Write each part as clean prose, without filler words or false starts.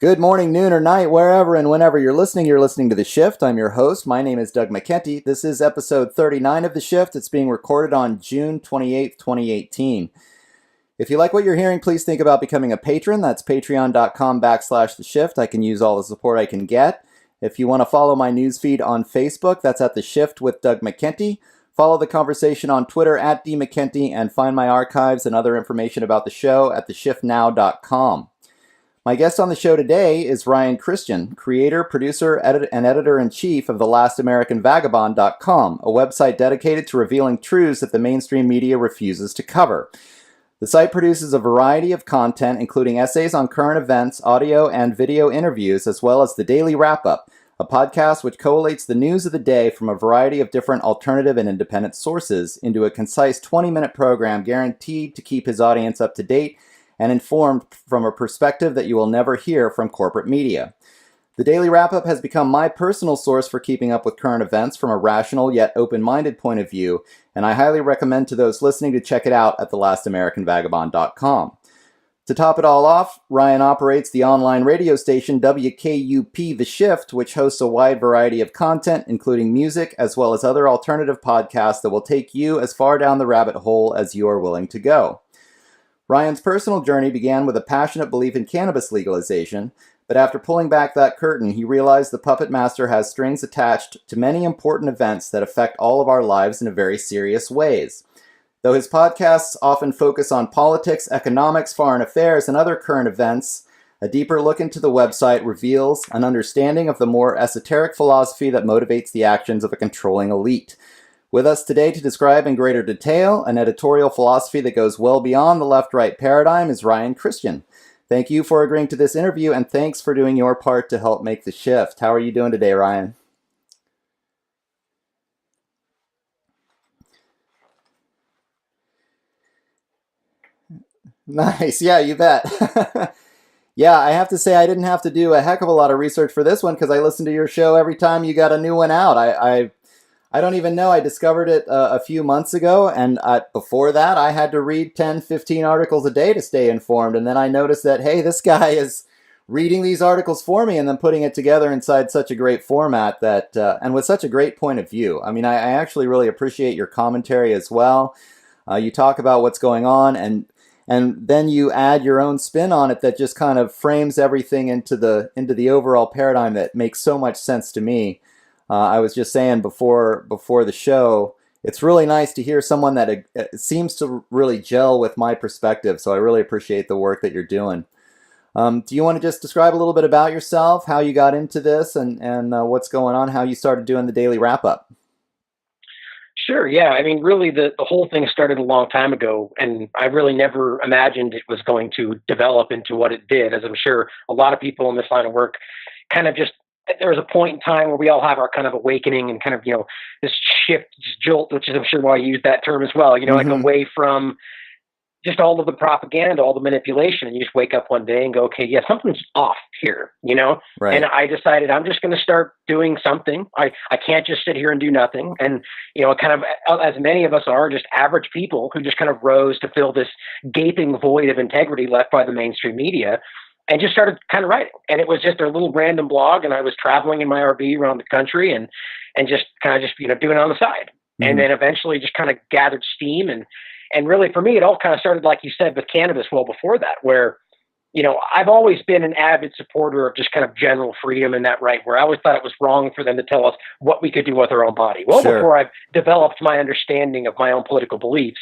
Good morning, noon, or night, wherever and whenever you're listening to The Shift. I'm your host. My name is Doug McKenty. This is episode 39 of The Shift. It's being recorded on June 28th, 2018. If you like what you're hearing, please think about becoming a patron. That's patreon.com/The Shift. I can use all the support I can get. If you want to follow my newsfeed on Facebook, that's at The Shift with Doug McKenty. Follow the conversation on Twitter at DMcKenty and find my archives and other information about the show at theshiftnow.com. My guest on the show today is Ryan Cristian, creator, producer, and editor-in-chief of TheLastAmericanVagabond.com, a website dedicated to revealing truths that the mainstream media refuses to cover. The site produces a variety of content, including essays on current events, audio and video interviews, as well as the Daily Wrap-Up, a podcast which collates the news of the day from a variety of different alternative and independent sources into a concise 20-minute program guaranteed to keep his audience up to date and informed from a perspective that you will never hear from corporate media. The Daily Wrap-Up has become my personal source for keeping up with current events from a rational yet open-minded point of view, and I highly recommend to those listening to check it out at TheLastAmericanVagabond.com. To top it all off, Ryan operates the online radio station WKUP The Shift, which hosts a wide variety of content, including music, as well as other alternative podcasts that will take you as far down the rabbit hole as you are willing to go. Ryan's personal journey began with a passionate belief in cannabis legalization, but after pulling back that curtain, he realized the puppet master has strings attached to many important events that affect all of our lives in very serious ways. Though his podcasts often focus on politics, economics, foreign affairs, and other current events, a deeper look into the website reveals an understanding of the more esoteric philosophy that motivates the actions of a controlling elite. With us today to describe in greater detail an editorial philosophy that goes well beyond the left-right paradigm is Ryan Cristian. Thank you for agreeing to this interview, and thanks for doing your part to help make the shift. How are you doing today, Ryan? Nice. Yeah, you bet. Yeah, I have to say I didn't have to do a heck of a lot of research for this one because I listen to your show every time you got a new one out. I don't even know. I discovered it a few months ago, and before that, I had to read 10, 15 articles a day to stay informed, and then I noticed that, hey, this guy is reading these articles for me and then putting it together inside such a great format that, and with such a great point of view. I mean, I actually really appreciate your commentary as well. You talk about what's going on, and then you add your own spin on it that just kind of frames everything into the overall paradigm that makes so much sense to me. I was just saying before the show, it's really nice to hear someone that seems to really gel with my perspective, so I really appreciate the work that you're doing. Do you want to just describe a little bit about yourself, how you got into this, and what's going on, how you started doing the Daily Wrap-Up? Sure, yeah. I mean, really, the whole thing started a long time ago, and I really never imagined it was going to develop into what it did, as I'm sure a lot of people in this line of work kind of just, there was a point in time where we all have our kind of awakening and kind of, this shift, this jolt, which is, I'm sure why I use that term as well, like away from just all of the propaganda, all the manipulation, and you just wake up one day and go, okay, yeah, something's off here, Right. And I decided I'm just going to start doing something. I can't just sit here and do nothing. And, kind of, as many of us are, just average people who just kind of rose to fill this gaping void of integrity left by the mainstream media, and just started kind of writing. And it was just a little random blog, and I was traveling in my RV around the country and just kind of doing it on the side. Mm-hmm. And then eventually just kind of gathered steam. And really for me, it all kind of started, like you said, with cannabis well before that, where, I've always been an avid supporter of just kind of general freedom in that right, where I always thought it was wrong for them to tell us what we could do with our own body. Well, sure. Before I've developed my understanding of my own political beliefs.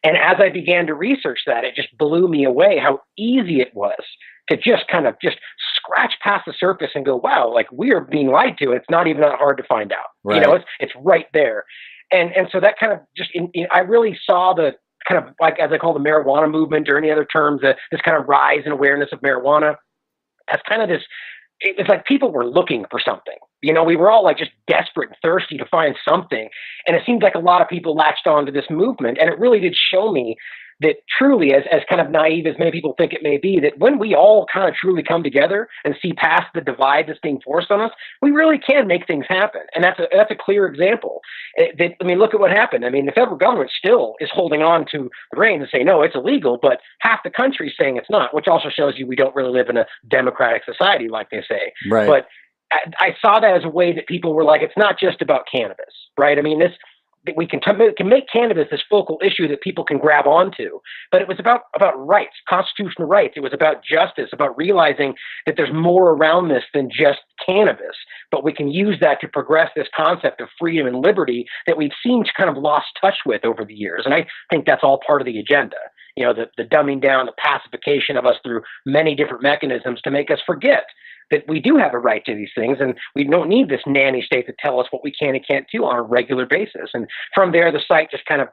And as I began to research that, it just blew me away how easy it was to just kind of just scratch past the surface and go, wow, like we are being lied to. It's not even that hard to find out. Right. It's right there. And so that kind of just, I really saw the kind of, like, as I call the marijuana movement, or any other terms, this kind of rise in awareness of marijuana as kind of this, it was like people were looking for something. We were all like just desperate and thirsty to find something. And it seemed like a lot of people latched onto this movement. And it really did show me that truly, as kind of naive as many people think it may be, that when we all kind of truly come together and see past the divide that's being forced on us, we really can make things happen. And that's a clear example. Look at what happened. I mean, the federal government still is holding on to the reins and saying, no, it's illegal, but half the country is saying it's not, which also shows you we don't really live in a democratic society, like they say. Right. But I saw that as a way that people were like, it's not just about cannabis, right? I mean, we can make cannabis this focal issue that people can grab onto, but it was about rights, constitutional rights. It was about justice, about realizing that there's more around this than just cannabis, but we can use that to progress this concept of freedom and liberty that we've seen to kind of lost touch with over the years. And I think that's all part of the agenda. The dumbing down, the pacification of us through many different mechanisms to make us forget that we do have a right to these things, and we don't need this nanny state to tell us what we can and can't do on a regular basis. And from there, the site just kind of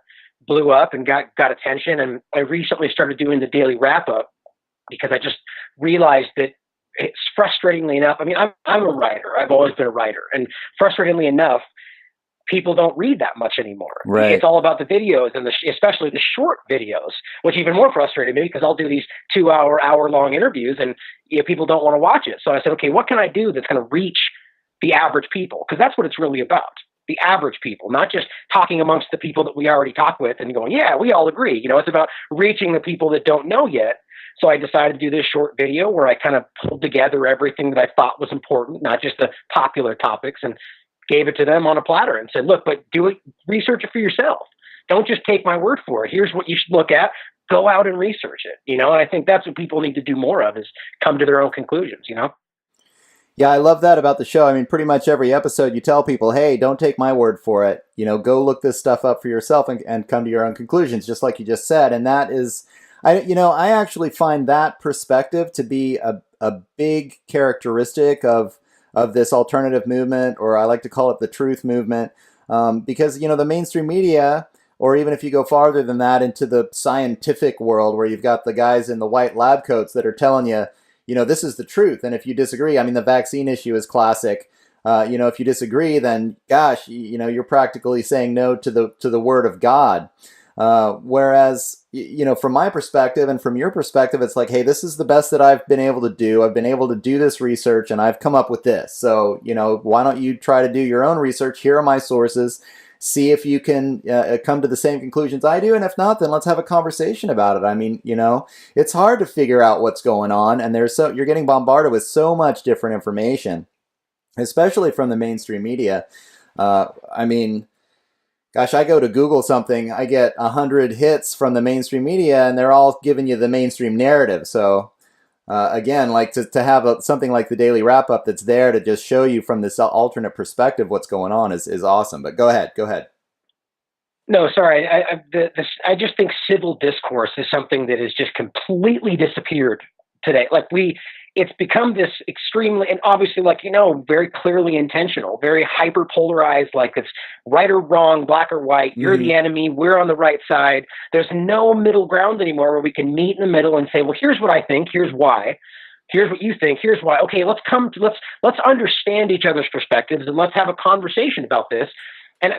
blew up and got attention. And I recently started doing the daily wrap up because I just realized that it's frustratingly enough. I mean, I'm a writer. I've always been a writer, and frustratingly enough, people don't read that much anymore. Right. It's all about the videos, and especially the short videos, which even more frustrated me because I'll do these 2-hour-long interviews, and people don't want to watch it. So I said, okay, what can I do that's going to reach the average people? Because that's what it's really about. The average people, not just talking amongst the people that we already talk with and going, yeah, we all agree. It's about reaching the people that don't know yet. So I decided to do this short video where I kind of pulled together everything that I thought was important, not just the popular topics, and gave it to them on a platter and said, look, but do it, research it for yourself. Don't just take my word for it. Here's what you should look at. Go out and research it. And I think that's what people need to do more of, is come to their own conclusions, Yeah, I love that about the show. I mean, pretty much every episode you tell people, hey, don't take my word for it. Go look this stuff up for yourself and come to your own conclusions, just like you just said. And that is, I actually find that perspective to be a big characteristic of this alternative movement, or I like to call it the truth movement, because, the mainstream media, or even if you go farther than that into the scientific world where you've got the guys in the white lab coats that are telling you, this is the truth. And if you disagree, I mean, the vaccine issue is classic. If you disagree, then gosh, you're practically saying no to the word of God. Whereas, from my perspective and from your perspective, it's like, hey, this is the best that I've been able to do. I've been able to do this research and I've come up with this. So, why don't you try to do your own research? Here are my sources. See if you can come to the same conclusions I do. And if not, then let's have a conversation about it. I mean, it's hard to figure out what's going on. And you're getting bombarded with so much different information, especially from the mainstream media. Gosh, I go to Google something, I get 100 hits from the mainstream media, and they're all giving you the mainstream narrative. So, again, like to have something like the Daily Wrap-Up that's there to just show you from this alternate perspective what's going on is awesome. But go ahead. No, sorry. I just think civil discourse is something that has just completely disappeared today. It's become this extremely, and obviously, very clearly intentional, very hyper polarized, like it's right or wrong, black or white. You're the enemy. We're on the right side. There's no middle ground anymore where we can meet in the middle and say, well, here's what I think. Here's why. Here's what you think. Here's why. Okay, let's understand each other's perspectives and let's have a conversation about this. And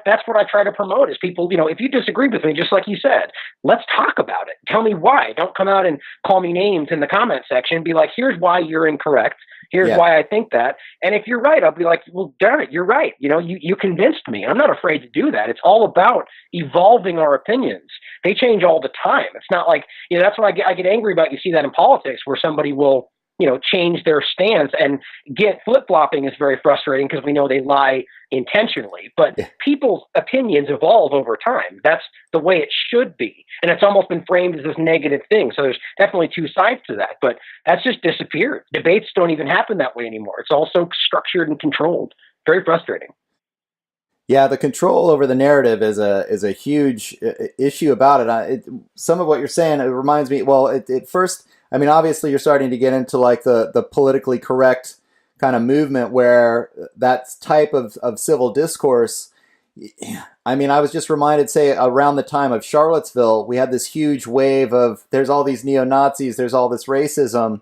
that's what I try to promote is people, if you disagree with me, just like you said, let's talk about it. Tell me why. Don't come out and call me names in the comment section. Be like, here's why you're incorrect. Here's why I think that. And if you're right, I'll be like, well, darn it, you're right. You convinced me. I'm not afraid to do that. It's all about evolving our opinions. They change all the time. It's not like, that's what I get angry about. You see that in politics where somebody will, change their stance, and flip-flopping is very frustrating because we know they lie intentionally, but people's opinions evolve over time. That's the way it should be. And it's almost been framed as this negative thing. So there's definitely two sides to that, but that's just disappeared. Debates don't even happen that way anymore. It's all so structured and controlled. Very frustrating. Yeah, the control over the narrative is a huge issue about it. Some of what you're saying, it reminds me, well, at first, obviously you're starting to get into like the politically correct kind of movement where that type of civil discourse, I was just reminded, say, around the time of Charlottesville, we had this huge wave of, there's all these neo-Nazis, there's all this racism,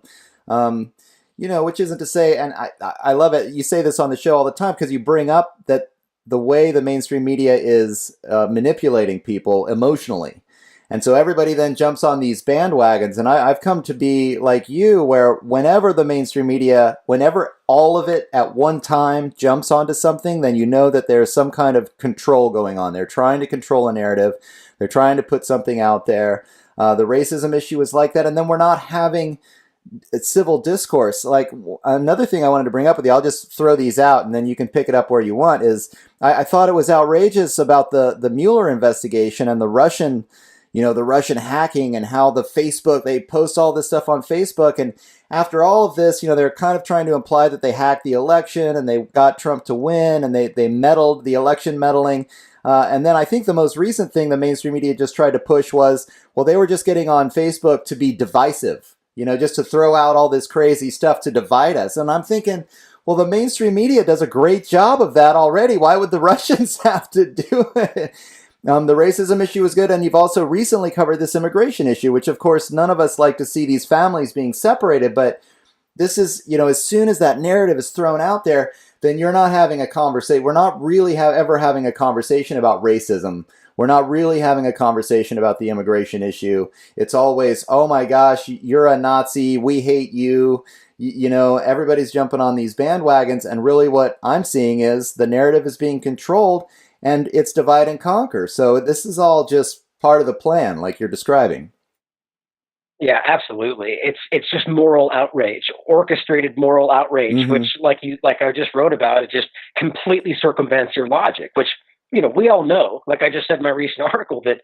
which isn't to say, and I love it, you say this on the show all the time because you bring up that the way the mainstream media is manipulating people emotionally. And so everybody then jumps on these bandwagons. And I've come to be like you, where whenever the mainstream media, whenever all of it at one time jumps onto something, then you know that there's some kind of control going on. They're trying to control a narrative. They're trying to put something out there. The racism issue is like that. And then we're not having civil discourse. Like, another thing I wanted to bring up with you, I'll just throw these out and then you can pick it up where you want, is I thought it was outrageous about the Mueller investigation and the Russian, the Russian hacking, and how the Facebook, they post all this stuff on Facebook. And after all of this, they're kind of trying to imply that they hacked the election and they got Trump to win, and they meddled, the election meddling. And then I think the most recent thing the mainstream media just tried to push was, well, they were just getting on Facebook to be divisive, just to throw out all this crazy stuff to divide us. And I'm thinking, well, the mainstream media does a great job of that already. Why would the Russians have to do it? The racism issue is good. And you've also recently covered this immigration issue, which of course none of us like to see these families being separated. But this is, as soon as that narrative is thrown out there, then you're not having a conversation. We're not really ever having a conversation about racism. We're not really having a conversation about the immigration issue. It's always, oh my gosh, you're a Nazi, we hate you. Everybody's jumping on these bandwagons. And really what I'm seeing is the narrative is being controlled and it's divide and conquer. So this is all just part of the plan, like you're describing. Yeah, absolutely. It's just moral outrage, orchestrated moral outrage, Mm-hmm. which, like I just wrote about, it just completely circumvents your logic. Which we all know. Like I just said in my recent article, that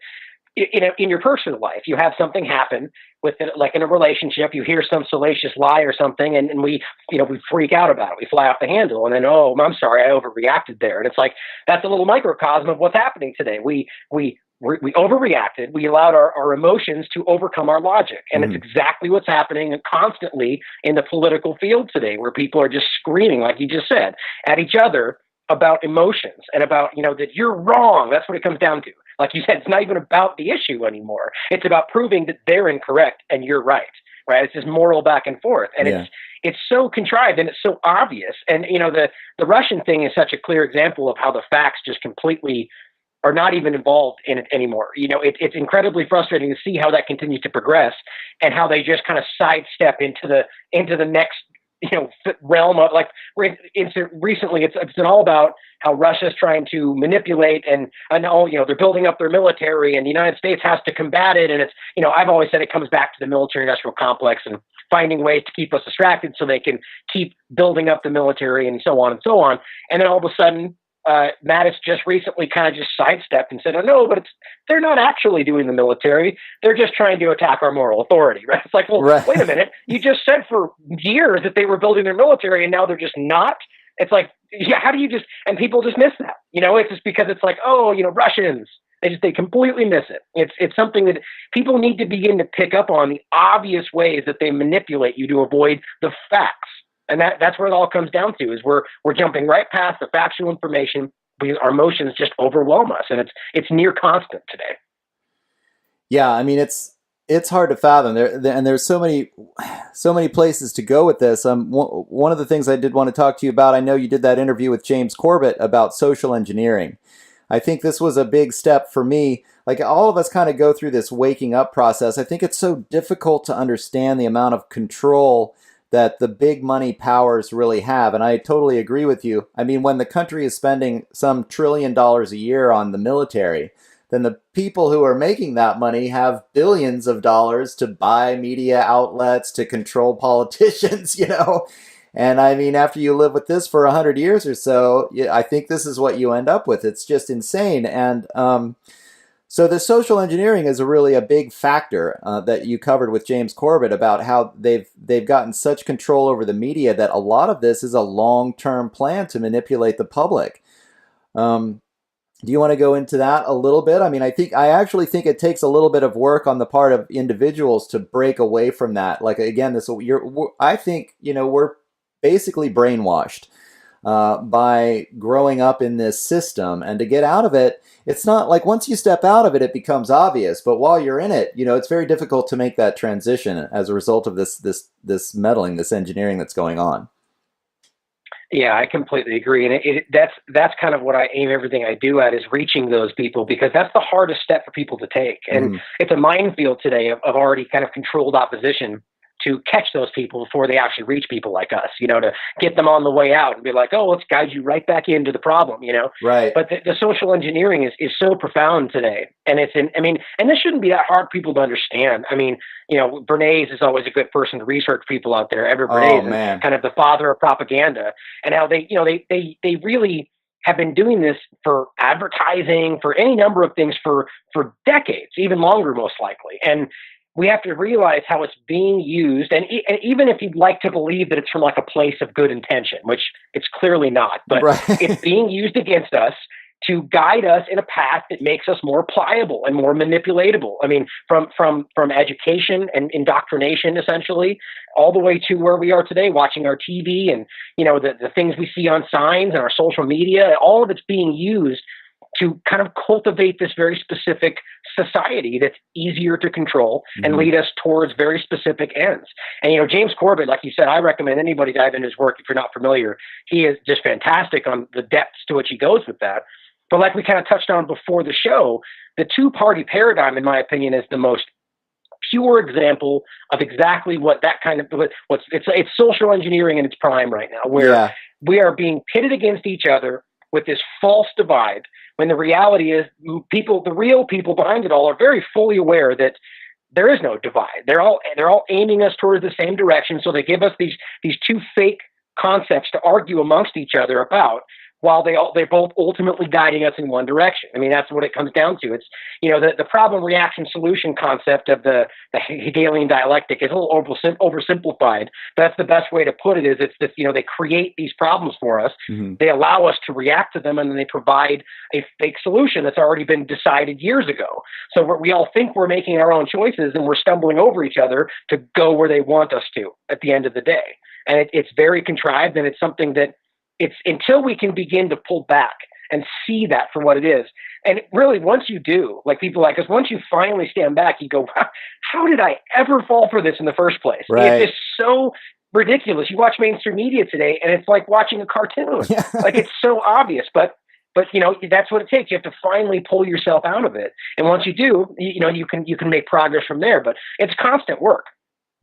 in your personal life, you have something happen with it, like in a relationship, you hear some salacious lie or something, and we freak out about it. We fly off the handle, and then, oh, I'm sorry, I overreacted there. And it's like, that's a little microcosm of what's happening today. We overreacted. We allowed our emotions to overcome our logic. And Mm-hmm. it's exactly what's happening constantly in the political field today, where people are just screaming, like you just said, at each other about emotions and about, that you're wrong. That's what it comes down to. Like you said, it's not even about the issue anymore. It's about proving that they're incorrect and you're right. Right. It's just moral back and forth. And Yeah. it's so contrived and it's so obvious. And, the Russian thing is such a clear example of how the facts just completely are not even involved in it anymore. It's incredibly frustrating to see how that continues to progress and how they just kind of sidestep into the next, realm of, like, recently it's been all about how Russia's trying to manipulate and all, they're building up their military and the United States has to combat it. And it's, I've always said it comes back to the military industrial complex and finding ways to keep us distracted so they can keep building up the military and so on and so on. And then all of a sudden, Mattis just recently kind of just sidestepped and said, "Oh no, but they're not actually doing the military. They're just trying to attack our moral authority." Right? It's like, well, Right. wait a minute. You just said for years that they were building their military, and now they're just not. It's like, yeah, how do you just? And people just miss that. It's just because it's like, oh, Russians. They completely miss it. It's something that people need to begin to pick up on, the obvious ways that they manipulate you to avoid the facts. And that's where it all comes down to, is we're jumping right past the factual information because our emotions just overwhelm us, and it's near constant today. Yeah, I mean it's hard to fathom and there's so many places to go with this. One of the things I did want to talk to you about, I know you did that interview with James Corbett about social engineering. I think this was a big step for me. Like, all of us kind of go through this waking up process. I think it's so difficult to understand the amount of control that the big money powers really have. And I totally agree with you. I mean, when the country is spending some $1 trillion a year on the military, then the people who are making that money have billions of dollars to buy media outlets, to control politicians, And I mean, after you live with this for 100 years or so, I think this is what you end up with. It's just insane. And so the social engineering is really a big factor that you covered with James Corbett, about how they've gotten such control over the media that a lot of this is a long-term plan to manipulate the public. Do you want to go into that a little bit? I mean, I actually think it takes a little bit of work on the part of individuals to break away from that. Like, again, I think we're basically brainwashed by growing up in this system, and to get out of it, it's not like once you step out of it, it becomes obvious. But while you're in it, it's very difficult to make that transition as a result of this meddling, this engineering that's going on. Yeah, I completely agree, and that's kind of what I aim everything I do at, is reaching those people, because that's the hardest step for people to take, and it's a minefield today of already kind of controlled opposition to catch those people before they actually reach people like us. To get them on the way out and be like, oh, let's guide you right back into the problem. Right. But the social engineering is so profound today, and and this shouldn't be that hard for people to understand. Bernays is always a good person to research people out there. Edward Bernays, and kind of the father of propaganda, and how they really have been doing this for advertising, for any number of things for decades, even longer, most likely. And we have to realize how it's being used. And even if you'd like to believe that it's from like a place of good intention, which it's clearly not, but it's being used against us to guide us in a path that makes us more pliable and more manipulatable. From education and indoctrination, essentially, all the way to where we are today, watching our TV and, the things we see on signs and our social media. All of it's being used to kind of cultivate this very specific society that's easier to control and lead us towards very specific ends. And, James Corbett, like you said, I recommend anybody dive into his work if you're not familiar. He is just fantastic on the depths to which he goes with that. But like we kind of touched on before the show, the two-party paradigm, in my opinion, is the most pure example of exactly what that kind of it's social engineering in its prime right now, where we are being pitted against each other with this false divide, when the reality is the real people behind it all are very fully aware that there is no divide. They're all aiming us towards the same direction. So they give us these two fake concepts to argue amongst each other about, while they're both ultimately guiding us in one direction. That's what it comes down to. It's, the problem, reaction, solution concept of the Hegelian dialectic is a little oversimplified, but that's the best way to put it. Is it's this, they create these problems for us. They allow us to react to them, and then they provide a fake solution that's already been decided years ago. So we all think we're making our own choices, and we're stumbling over each other to go where they want us to at the end of the day. And it's very contrived, and it's something that, it's until we can begin to pull back and see that for what it is. And really, once you do, like people like us, once you finally stand back, you go, wow, how did I ever fall for this in the first place? Right. It's just so ridiculous. You watch mainstream media today, and it's like watching a cartoon. Like, it's so obvious, but that's what it takes. You have to finally pull yourself out of it. And once you do, you can make progress from there, but it's constant work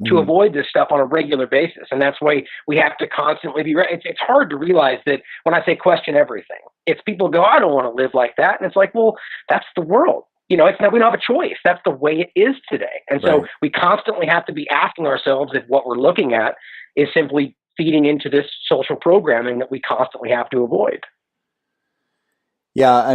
to avoid this stuff on a regular basis. And that's why we have to constantly be ready. It's hard to realize that when I say question everything, it's people go, I don't want to live like that. And it's like, well, that's the world. We don't have a choice. That's the way it is today. And so we constantly have to be asking ourselves if what we're looking at is simply feeding into this social programming that we constantly have to avoid. Yeah.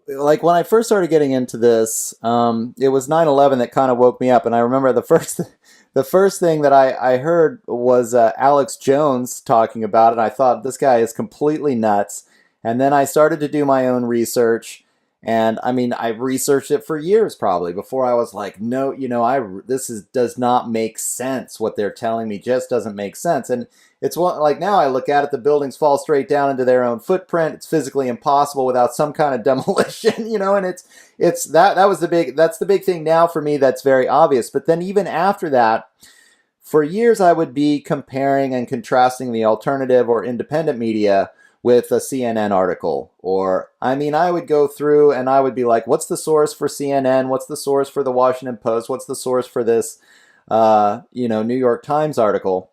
Like when I first started getting into this, it was 9/11 that kind of woke me up. And I remember the first thing that I heard was Alex Jones talking about it. I thought, this guy is completely nuts. And then I started to do my own research. And I researched it for years probably before I was like, no, does not make sense. What they're telling me just doesn't make sense. And it's like now I look at it, the buildings fall straight down into their own footprint. It's physically impossible without some kind of demolition, and that's the big thing now for me. That's very obvious. But then even after that, for years I would be comparing and contrasting the alternative or independent media with a CNN article, or I would go through and I would be like, what's the source for CNN? What's the source for the Washington Post? What's the source for this, New York Times article?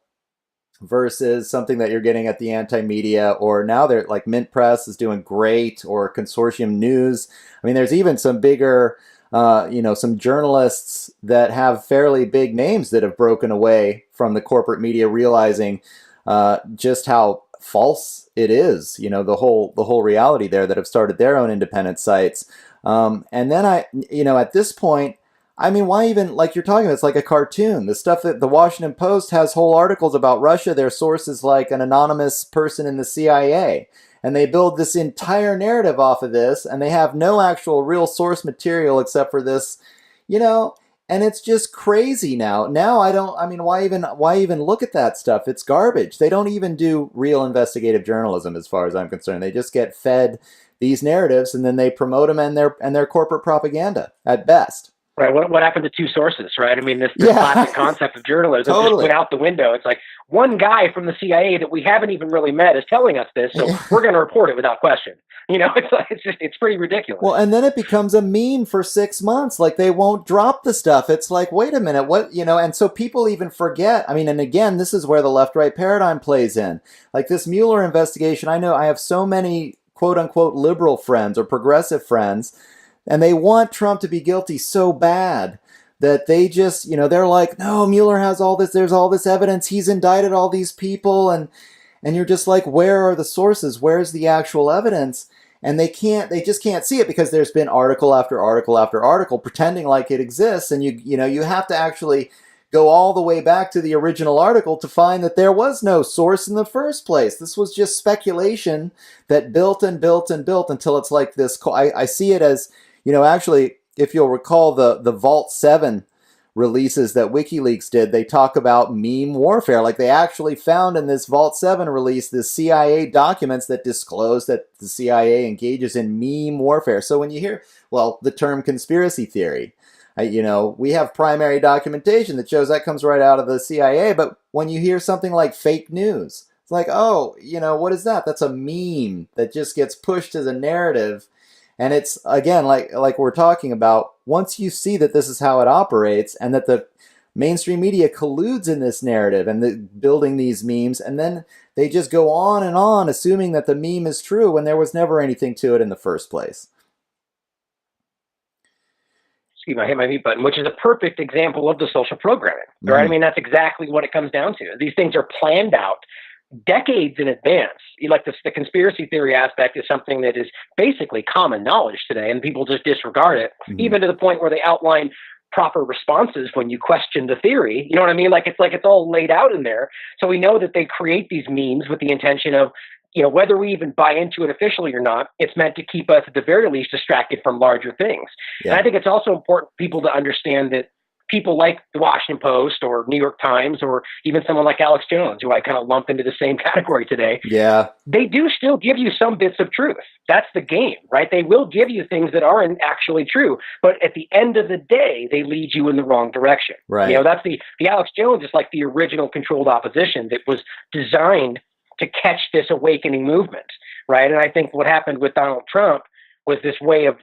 Versus something that you're getting at the anti-media, or now they're like Mint Press is doing great, or Consortium News. There's even some bigger, some journalists that have fairly big names that have broken away from the corporate media, realizing just how false it is, the whole reality there, that have started their own independent sites. And then at this point, why even, like you're talking about, it's like a cartoon. The stuff that the Washington Post has whole articles about Russia, their source is like an anonymous person in the CIA. And they build this entire narrative off of this, and they have no actual real source material except for this, and it's just crazy now. Now why even look at that stuff? It's garbage. They don't even do real investigative journalism as far as I'm concerned. They just get fed these narratives, and then they promote them and their corporate propaganda at best. Right. What happened to two sources, right? I mean, this Yeah, classic concept of journalism just totally. went out the window. It's like one guy from the CIA that we haven't even really met is telling us this, so we're going to report it without question. It's pretty ridiculous. Well, and then it becomes a meme for 6 months. Like they won't drop the stuff. It's like, wait a minute, what, and so people even forget. I mean, and again, this is where the left right paradigm plays in. Like this Mueller investigation, I know I have so many quote unquote liberal friends or progressive friends, and they want Trump to be guilty so bad that they just, they're like, no, Mueller has all this, there's all this evidence, he's indicted all these people, and you're just like, where are the sources? Where's the actual evidence? And they just can't see it because there's been article after article after article pretending like it exists. And you have to actually go all the way back to the original article to find that there was no source in the first place. This was just speculation that built and built and built until it's like this. I see it as, actually, if you'll recall the Vault 7 releases that WikiLeaks did, they talk about meme warfare. Like they actually found in this Vault 7 release the CIA documents that disclose that the CIA engages in meme warfare. So when you hear, well, the term conspiracy theory, we have primary documentation that shows that comes right out of the CIA. But when you hear something like fake news, it's like, oh, what is that? That's a meme that just gets pushed as a narrative. And it's, again, like we're talking about, once you see that this is how it operates and that the mainstream media colludes in this narrative and building these memes, and then they just go on assuming that the meme is true when there was never anything to it in the first place. Excuse me, I hit my mute button, which is a perfect example of the social programming, right? Mm-hmm. I mean, that's exactly what it comes down to. These things are planned out decades in advance. Like the conspiracy theory aspect is something that is basically common knowledge today, and people just disregard it, even to the point where they outline proper responses when you question the theory. You know what I mean? Like it's all laid out in there. So we know that they create these memes with the intention of, whether we even buy into it officially or not, it's meant to keep us at the very least distracted from larger things. Yeah. And I think it's also important for people to understand that people like the Washington Post or New York Times or even someone like Alex Jones, who I kind of lump into the same category today, they do still give you some bits of truth. That's the game, right? They will give you things that aren't actually true, but at the end of the day, they lead you in the wrong direction. Right. That's the Alex Jones is like the original controlled opposition that was designed to catch this awakening movement, right? And I think what happened with Donald Trump was this way of,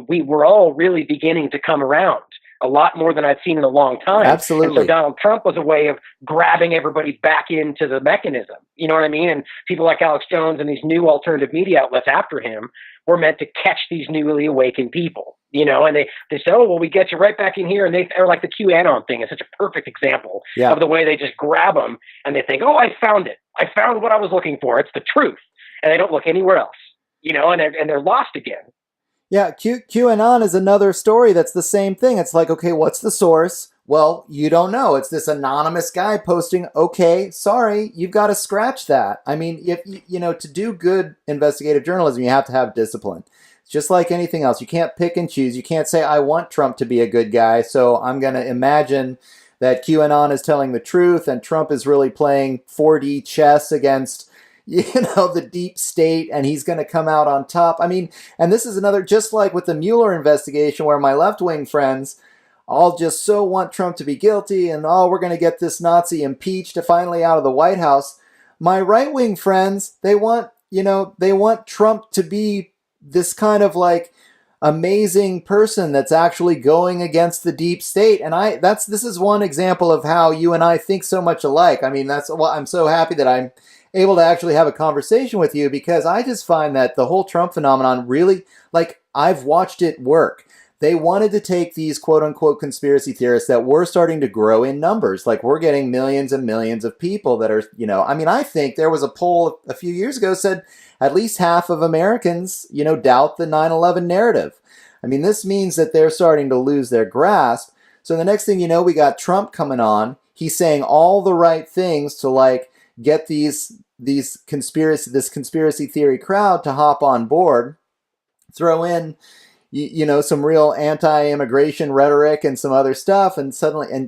we were all really beginning to come around a lot more than I've seen in a long time. Absolutely. And so Donald Trump was a way of grabbing everybody back into the mechanism. You know what I mean? And people like Alex Jones and these new alternative media outlets after him were meant to catch these newly awakened people, and they say, oh, well, we get you right back in here. And they're like the QAnon thing is such a perfect example of the way they just grab them and they think, oh, I found it. I found what I was looking for. It's the truth. And they don't look anywhere else, and they're lost again. Yeah, QAnon is another story that's the same thing. It's like, okay, what's the source? Well, you don't know. It's this anonymous guy posting, okay, sorry, you've got to scratch that. I mean, if to do good investigative journalism, you have to have discipline. It's just like anything else. You can't pick and choose. You can't say, I want Trump to be a good guy, so I'm going to imagine that QAnon is telling the truth and Trump is really playing 4D chess against the deep state, and he's going to come out on top. I mean, and this is another, just like with the Mueller investigation, where my left-wing friends all just so want Trump to be guilty, and we're going to get this Nazi impeached finally out of the White House. My right-wing friends, they want Trump to be this kind of like amazing person that's actually going against the deep state. And this is one example of how you and I think so much alike. I mean, that's why I'm so happy that I'm able to actually have a conversation with you, because I just find that the whole Trump phenomenon really, like, I've watched it work. They wanted to take these quote-unquote conspiracy theorists that were starting to grow in numbers. Like, we're getting millions and millions of people that are, I mean, I think there was a poll a few years ago said at least half of Americans, doubt the 9/11 narrative. I mean, this means that they're starting to lose their grasp. So the next thing you know, we got Trump coming on. He's saying all the right things to, like, get this conspiracy theory crowd to hop on board, throw in, some real anti-immigration rhetoric and some other stuff, and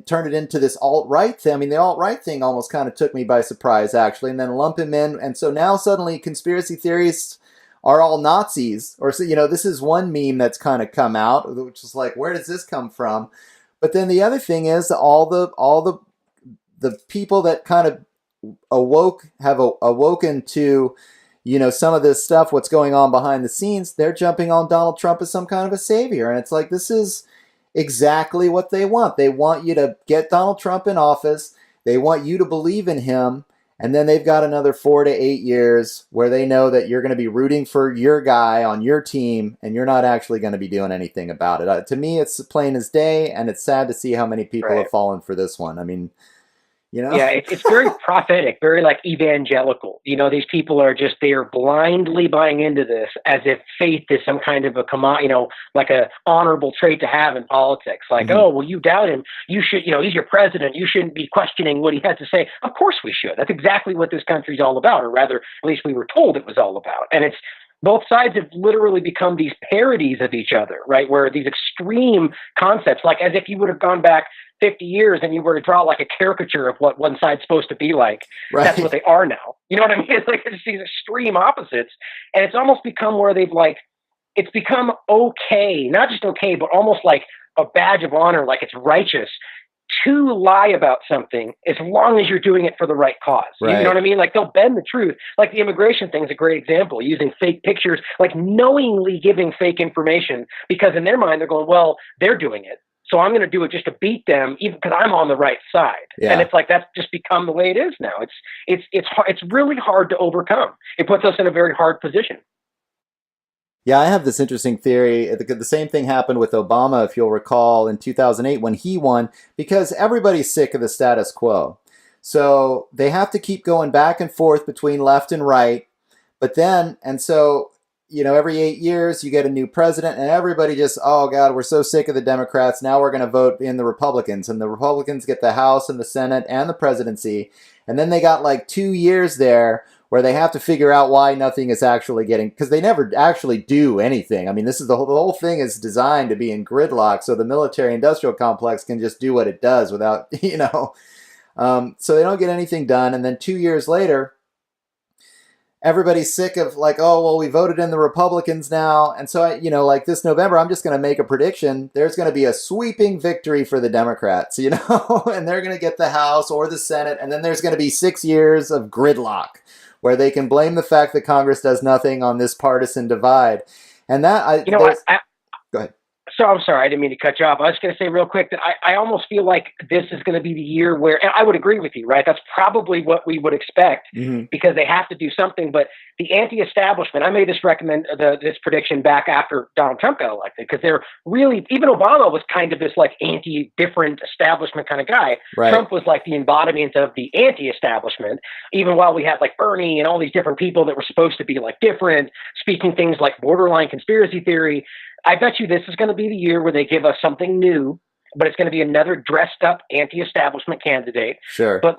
turn it into this alt-right thing. I mean, the alt-right thing almost kind of took me by surprise, actually, and then lump him in. And so now suddenly conspiracy theorists are all Nazis, or so, this is one meme that's kind of come out, which is like, where does this come from? But then the other thing is all the people that kind of have awoken to, some of this stuff, what's going on behind the scenes, they're jumping on Donald Trump as some kind of a savior. And it's like, this is exactly what they want. They want you to get Donald Trump in office. They want you to believe in him. And then they've got another 4 to 8 years where they know that you're going to be rooting for your guy on your team, and you're not actually going to be doing anything about it. To me, it's plain as day, and it's sad to see how many people have fallen for this one. I mean, Yeah, it's very prophetic, very like evangelical. These people are they are blindly buying into this as if faith is some kind of a like a honorable trait to have in politics. Like, oh, well, you doubt him. You should, he's your president. You shouldn't be questioning what he has to say. Of course we should. That's exactly what this country's all about, or rather, at least we were told it was all about. And it's both sides have literally become these parodies of each other, right? Where these extreme concepts, like as if you would have gone back 50 years and you were to draw like a caricature of what one side's supposed to be like, right. That's what they are now. You know what I mean? It's like it's these extreme opposites. And it's almost become where it's become okay, not just okay, but almost like a badge of honor, like it's righteous to lie about something as long as you're doing it for the right cause. Right. You know what I mean? Like they'll bend the truth. Like the immigration thing is a great example, using fake pictures, like knowingly giving fake information, because in their mind they're going, well, they're doing it, so I'm going to do it just to beat them, even because I'm on the right side. Yeah. And it's like that's just become the way it is now. It's really hard to overcome. It puts us in a very hard position. Yeah, I have this interesting theory. The same thing happened with Obama, if you'll recall, in 2008 when he won, because everybody's sick of the status quo. So they have to keep going back and forth between left and right. But then, and so, every 8 years you get a new president, and everybody just, oh God, we're so sick of the Democrats. Now we're going to vote in the Republicans. And the Republicans get the House and the Senate and the presidency. And then they got like 2 years there where they have to figure out why nothing is actually getting, because they never actually do anything. I mean, this is the whole thing is designed to be in gridlock, so the military-industrial complex can just do what it does without, so they don't get anything done. And then 2 years later, everybody's sick of like, oh, well, we voted in the Republicans now. And so, like this November, I'm just going to make a prediction. There's going to be a sweeping victory for the Democrats, and they're going to get the House or the Senate. And then there's going to be 6 years of gridlock, where they can blame the fact that Congress does nothing on this partisan divide. And that, go ahead. So I'm sorry, I didn't mean to cut you off. I was going to say real quick that I almost feel like this is going to be the year where, and I would agree with you, right? That's probably what we would expect, because they have to do something. But the anti-establishment, I made this this prediction back after Donald Trump got elected, because they're really, even Obama was kind of this like anti-different establishment kind of guy. Right. Trump was like the embodiment of the anti-establishment, even while we had like Bernie and all these different people that were supposed to be like different, speaking things like borderline conspiracy theory. I bet you this is going to be the year where they give us something new, but it's going to be another dressed up anti-establishment candidate. Sure. But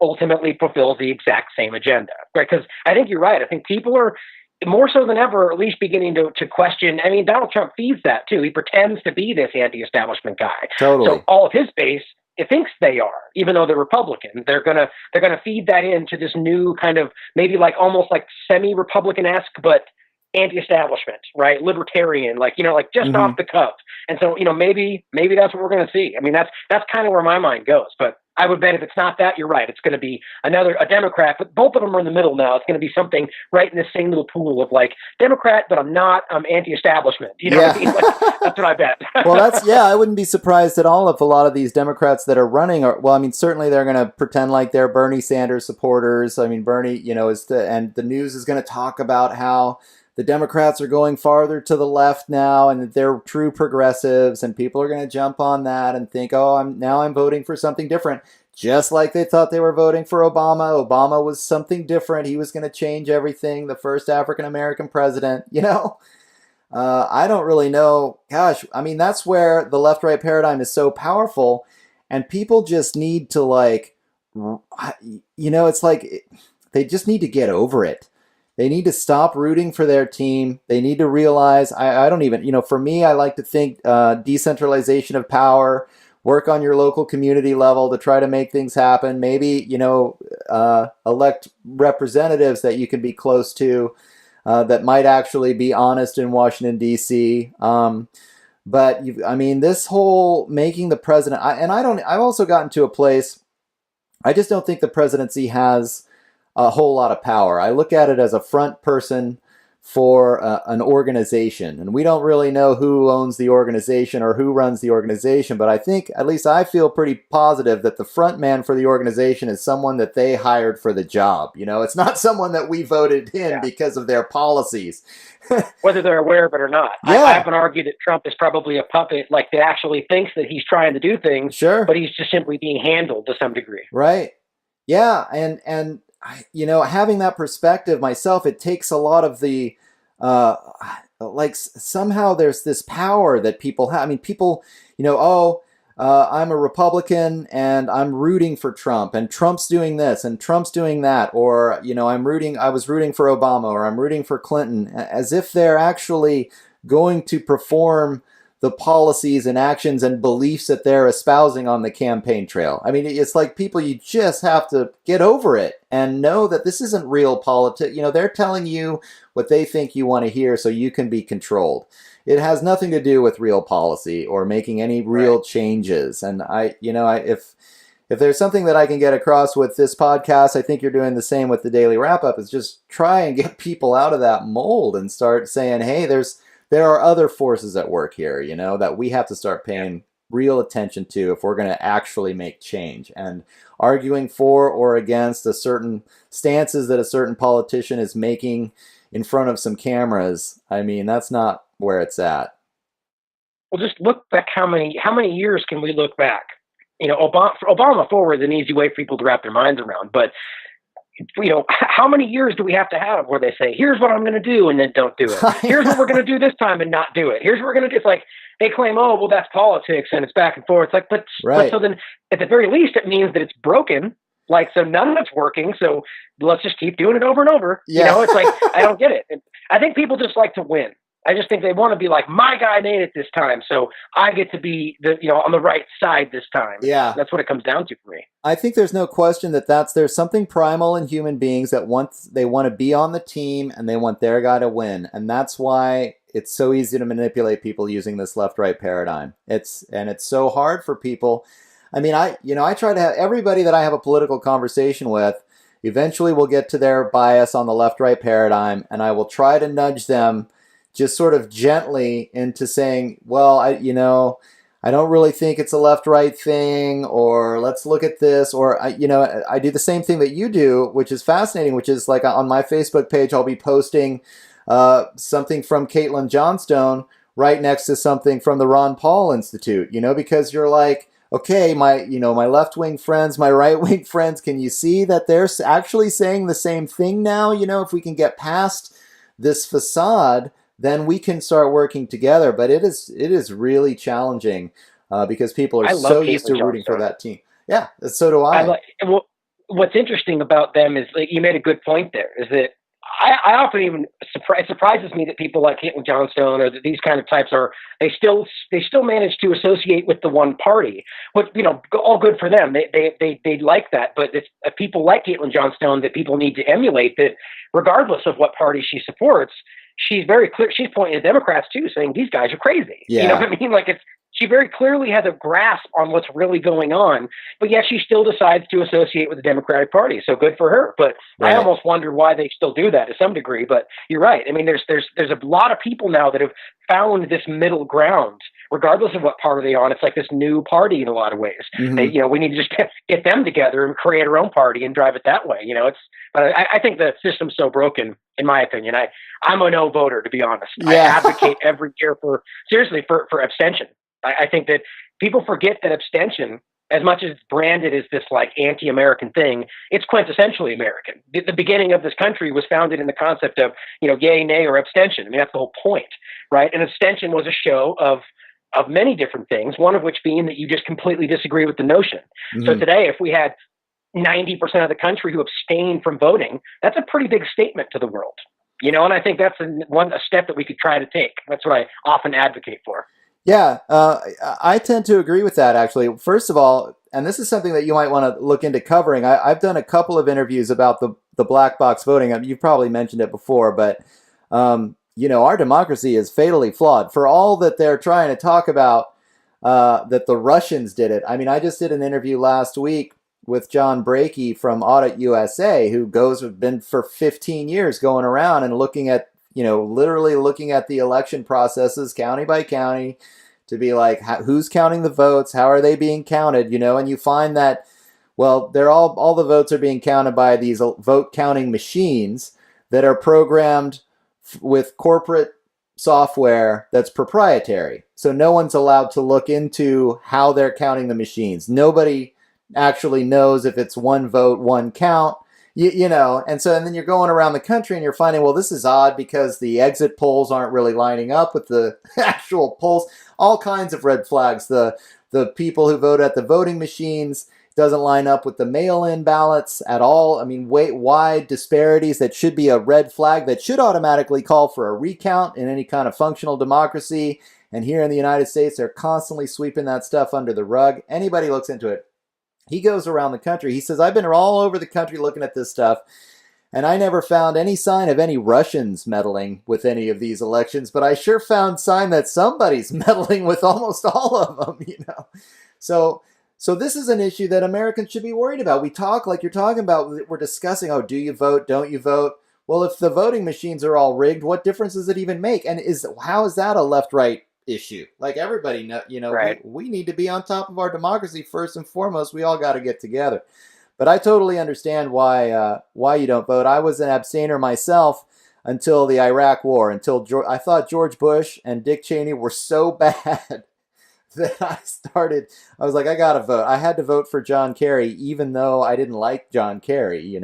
ultimately fulfills the exact same agenda, right? Because I think you're right. I think people are more so than ever, at least beginning to question. I mean, Donald Trump feeds that too. He pretends to be this anti-establishment guy. Totally. So all of his base, it thinks they are, even though they're Republican. They're gonna feed that into this new kind of maybe like almost like semi-Republican-esque, but anti-establishment, right? Libertarian, just off the cuff. And so, maybe that's what we're going to see. I mean, that's kind of where my mind goes. But I would bet if it's not that, you're right. It's going to be a Democrat, but both of them are in the middle now. It's going to be something right in the same little pool of like Democrat, but I'm not. I'm anti-establishment. You know what I mean? That's what I bet. Well, I wouldn't be surprised at all if a lot of these Democrats that are running are, well, I mean, certainly they're going to pretend like they're Bernie Sanders supporters. I mean, Bernie, and the news is going to talk about how the Democrats are going farther to the left now, and that they're true progressives, and people are going to jump on that and think, oh, I'm voting for something different, just like they thought they were voting for Obama. Obama was something different. He was going to change everything, the first African-American president, I don't really know. Gosh, I mean, that's where the left-right paradigm is so powerful, and people just need to it's like they just need to get over it. They need to stop rooting for their team. They need to realize, I don't even, for me, I like to think decentralization of power, work on your local community level to try to make things happen. Maybe, elect representatives that you can be close to. that might actually be honest in Washington, D.C. But I mean, this whole making the president, I've also gotten to a place, I just don't think the presidency has a whole lot of power. I look at it as a front person for an organization, and we don't really know who owns the organization or who runs the organization, but I think, at least I feel pretty positive that the front man for the organization is someone that they hired for the job. It's not someone that we voted in because of their policies. Whether they're aware of it or not. Yeah. I often argue that Trump is probably a puppet, like that actually thinks that he's trying to do things, sure, but he's just simply being handled to some degree. Right. Yeah, and having that perspective myself, it takes a lot of the somehow there's this power that people have. I mean, people, I'm a Republican and I'm rooting for Trump, and Trump's doing this and Trump's doing that, or I was rooting for Obama, or I'm rooting for Clinton, as if they're actually going to perform the policies and actions and beliefs that they're espousing on the campaign trail. I mean, it's like, people, you just have to get over it and know that this isn't real politics. They're telling you what they think you want to hear so you can be controlled. It has nothing to do with real policy or making any real changes. And if there's something that I can get across with this podcast, I think you're doing the same with the Daily Wrap-Up, is just try and get people out of that mold and start saying, hey, there are other forces at work here, that we have to start paying real attention to if we're going to actually make change. And arguing for or against a certain stances that a certain politician is making in front of some cameras, I mean, that's not where it's at. Well, just look back. How many years can we look back? Obama forward is an easy way for people to wrap their minds around, but how many years do we have to have where they say, here's what I'm going to do, and then don't do it. Here's what we're going to do this time and not do it. Here's what we're going to do. It's like they claim, oh, well, that's politics and it's back and forth. It's like, but so then at the very least, it means that it's broken. Like, so none of it's working. So let's just keep doing it over and over. Yeah. It's like, I don't get it. And I think people just like to win. I just think they want to be like, my guy made it this time, so I get to be on the right side this time. Yeah, that's what it comes down to for me. I think there's no question that there's something primal in human beings that they want to be on the team and they want their guy to win, and that's why it's so easy to manipulate people using this left-right paradigm. It's so hard for people. I mean, I try to have everybody that I have a political conversation with eventually will get to their bias on the left-right paradigm, and I will try to nudge them just sort of gently into saying, well, I don't really think it's a left-right thing, or let's look at this, or I do the same thing that you do, which is fascinating, which is like on my Facebook page, I'll be posting something from Caitlin Johnstone right next to something from the Ron Paul Institute, because you're like, okay, my left-wing friends, my right-wing friends, can you see that they're actually saying the same thing now? If we can get past this facade, then we can start working together. But it is really challenging because people are so used to rooting for that team. Yeah, so do I. What's interesting about them is, like, you made a good point there, is that I often even it surprises me that people like Caitlin Johnstone or these kind of types they still manage to associate with the one party. But all good for them. They like that. But it's people like Caitlin Johnstone that people need to emulate. That regardless of what party she supports, she's very clear. She's pointing at Democrats too, saying these guys are crazy. Yeah. You know what I mean? Like, she very clearly has a grasp on what's really going on, but yet she still decides to associate with the Democratic Party. So good for her. But right. I almost wonder why they still do that to some degree. But you're right. I mean, there's a lot of people now that have found this middle ground, regardless of what party they're on. It's like this new party in a lot of ways. Mm-hmm. We need to just get them together and create our own party and drive it that way. But I think the system's so broken, in my opinion. I'm a no voter, to be honest. Yeah. I advocate every year for abstention. I think that people forget that abstention, as much as it's branded as this like anti-American thing, it's quintessentially American. The beginning of this country was founded in the concept of, yay, nay, or abstention. I mean, that's the whole point, right? And abstention was a show of many different things, one of which being that you just completely disagree with the notion. Mm-hmm. So today, if we had 90% of the country who abstained from voting, that's a pretty big statement to the world. And I think that's a step that we could try to take. That's what I often advocate for. Yeah, I tend to agree with that, actually. First of all, and this is something that you might want to look into covering, I've done a couple of interviews about the black box voting. You've probably mentioned it before, but Our democracy is fatally flawed. For all that they're trying to talk about, that the Russians did it. I mean, I just did an interview last week with John Brakey from Audit USA, who been for 15 years going around and looking at, literally looking at the election processes county by county to be like, who's counting the votes? How are they being counted? And you find that, well, they're all the votes are being counted by these vote counting machines that are programmed with corporate software that's proprietary. So no one's allowed to look into how they're counting the machines. Nobody actually knows if it's one vote, one count, and then you're going around the country and you're finding, well, this is odd because the exit polls aren't really lining up with the actual polls. All kinds of red flags. The people who vote at the voting machines doesn't line up with the mail-in ballots at all. I mean, wide disparities that should be a red flag that should automatically call for a recount in any kind of functional democracy. And here in the United States, they're constantly sweeping that stuff under the rug. Anybody looks into it. He goes around the country. He says, I've been all over the country looking at this stuff, and I never found any sign of any Russians meddling with any of these elections, but I sure found sign that somebody's meddling with almost all of them, So this is an issue that Americans should be worried about. We talk like you're talking about, we're discussing, do you vote, don't you vote? Well, if the voting machines are all rigged, what difference does it even make? And how is that a left-right issue? Like everybody Right. we need to be on top of our democracy first and foremost. We all got to get together. But I totally understand why you don't vote. I was an abstainer myself until the Iraq War, I thought George Bush and Dick Cheney were so bad that I was like, I gotta vote. I had to vote for John Kerry, even though I didn't like John Kerry.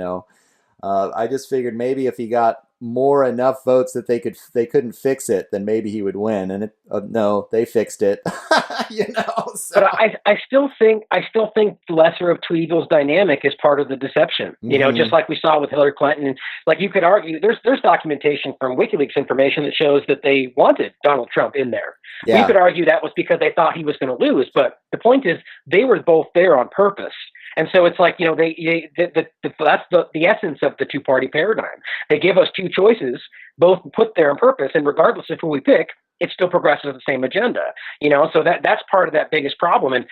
I just figured maybe if he got enough votes that they couldn't fix it, then maybe he would win. And no, they fixed it. So. But I still think the lesser of two evils dynamic is part of the deception. Just like we saw with Hillary Clinton. Like you could argue, there's documentation from WikiLeaks information that shows that they wanted Donald Trump in there. Yeah. You could argue that was because they thought he was going to lose, but the point is they were both there on purpose. And so it's like, that's the essence of the two-party paradigm. They give us two choices, both put there on purpose, and regardless of who we pick, it still progresses the same agenda. So that's part of that biggest problem. And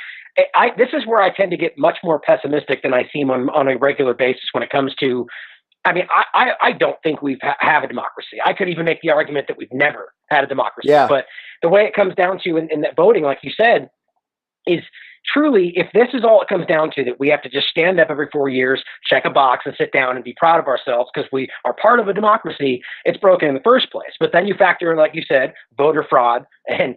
this is where I tend to get much more pessimistic than I seem on a regular basis when it comes to, I don't think we've have a democracy. I could even make the argument that we've never had a democracy. Yeah. But the way it comes down to in that voting, like you said, is truly, if this is all it comes down to, that we have to just stand up every 4 years, check a box and sit down and be proud of ourselves because we are part of a democracy, it's broken in the first place. But then you factor in, like you said, voter fraud and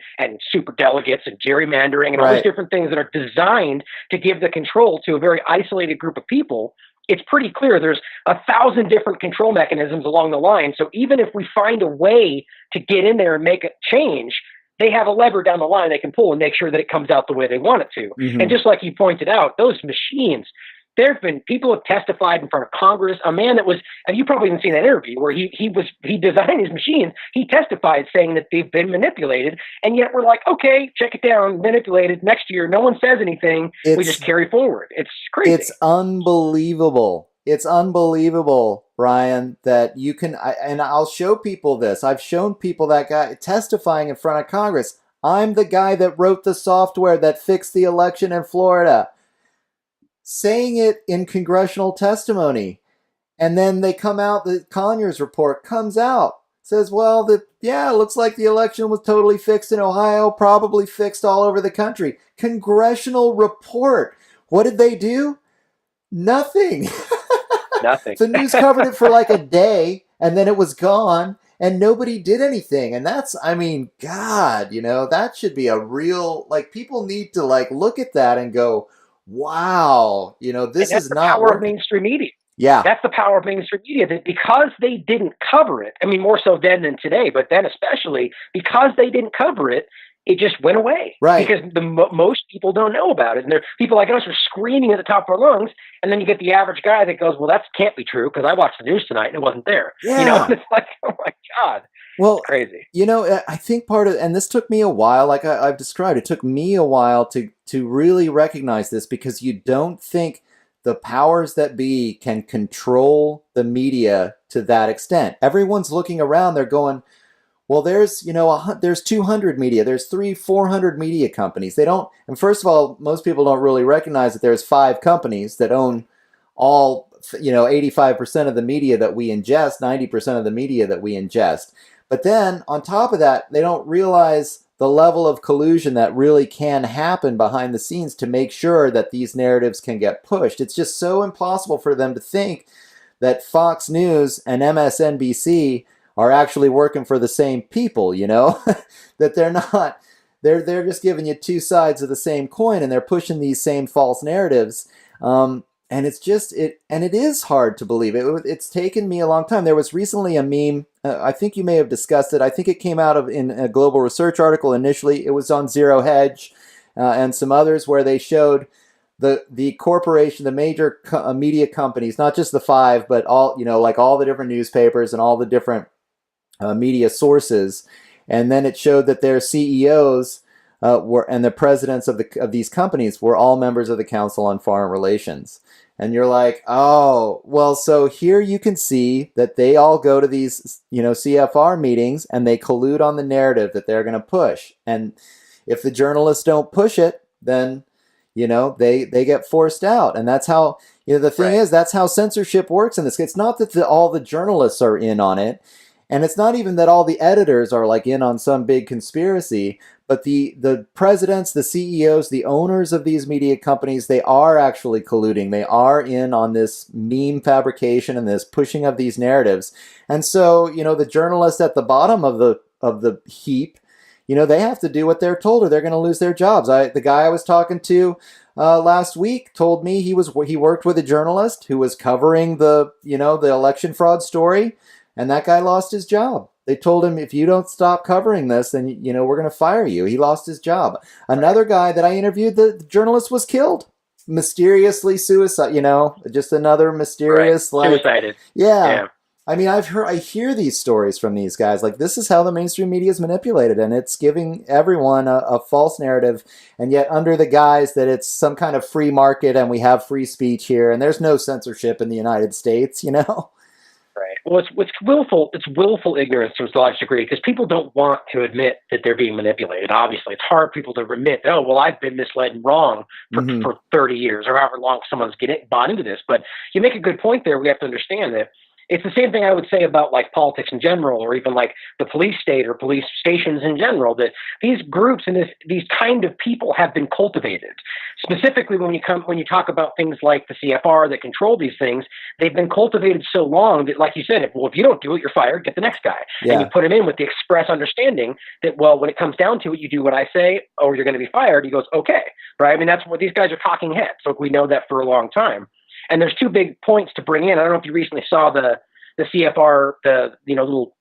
super delegates and gerrymandering and all these different things that are designed to give the control to a very isolated group of people. It's pretty clear there's 1,000 different control mechanisms along the line. So even if we find a way to get in there and make a change, they have a lever down the line they can pull and make sure that it comes out the way they want it to. Mm-hmm. And just like you pointed out, those machines, there have been people who have testified in front of Congress. A man that was, and you probably haven't seen that interview where he designed these machines. He testified saying that they've been manipulated, and yet we're like, okay, check it down, manipulated. Next year, no one says anything. We just carry forward. It's crazy. It's unbelievable. It's unbelievable, Brian, that you can, and I'll show people this. I've shown people that guy testifying in front of Congress. I'm the guy that wrote the software that fixed the election in Florida. Saying it in congressional testimony. And then they come out, the Conyers report comes out. Says, well, it looks like the election was totally fixed in Ohio, probably fixed all over the country. Congressional report. What did they do? Nothing. Nothing. The news covered it for like a day, and then it was gone, and nobody did anything. And that's, God, that should be a real, people need to look at that and go, wow, this is not the power of mainstream media. Yeah. That's the power of mainstream media, that because they didn't cover it, more so then than today, but then especially because they didn't cover it, it just went away. Right. Because most people don't know about it. And people like us are screaming at the top of our lungs. And then you get the average guy that goes, well, that can't be true because I watched the news tonight and it wasn't there. Yeah. It's like, oh my God. Well, it's crazy. I think part of, and this took me a while, like I've described, it took me a while to really recognize this, because you don't think the powers that be can control the media to that extent. Everyone's looking around, they're going, well, there's, there's 200 media, there's 400 media companies. They don't, and first of all, most people don't really recognize that there's 5 companies that own all, 85% of the media that we ingest, 90% of the media that we ingest. But then on top of that, they don't realize the level of collusion that really can happen behind the scenes to make sure that these narratives can get pushed. It's just so impossible for them to think that Fox News and MSNBC are actually working for the same people, that they're not, they're just giving you 2 sides of the same coin, and they're pushing these same false narratives. And it's just, it is hard to believe. It's taken me a long time. There was recently a meme, I think you may have discussed it. I think it came out in a Global Research article initially. It was on Zero Hedge and some others, where they showed the corporation, the major media companies, not just the 5, but all, like all the different newspapers and all the different media sources. And then it showed that their CEOs and the presidents of these companies were all members of the Council on Foreign Relations. And you're like, oh, well, so here you can see that they all go to these, CFR meetings, and they collude on the narrative that they're going to push. And if the journalists don't push it, then, they get forced out. And that's how, the thing is, that's how censorship works in this. It's not that all the journalists are in on it. And it's not even that all the editors are like in on some big conspiracy, but the presidents, the CEOs, the owners of these media companies, they are actually colluding. They are in on this meme fabrication and this pushing of these narratives. And so, the journalists at the bottom of the heap, they have to do what they're told, or they're going to lose their jobs. The guy I was talking to last week told me he worked with a journalist who was covering the election fraud story. And that guy lost his job. They told him, if you don't stop covering this, then, we're going to fire you. He lost his job. Another guy that I interviewed, the journalist was killed. Mysteriously suicide, just another mysterious, suicided. Yeah. I mean, I hear these stories from these guys. Like, this is how the mainstream media is manipulated, and it's giving everyone a false narrative, and yet under the guise that it's some kind of free market and we have free speech here, and there's no censorship in the United States, Right. Well, it's willful. It's willful ignorance to a large degree, because people don't want to admit that they're being manipulated. Obviously, it's hard for people to admit, oh, well, I've been misled and wrong for 30 years or however long someone's bought into this. But you make a good point there. We have to understand that it's the same thing I would say about like politics in general, or even like the police state or police stations in general, that these groups and these kind of people have been cultivated. Specifically, when you talk about things like the CFR that control these things, they've been cultivated so long that, like you said, if you don't do it, you're fired, get the next guy. Yeah. And you put him in with the express understanding that, well, when it comes down to it, you do what I say or you're going to be fired. He goes, okay, right? I mean, that's what these guys are talking heads. So we know that for a long time. And there's 2 big points to bring in. I don't know if you recently saw the CFR, little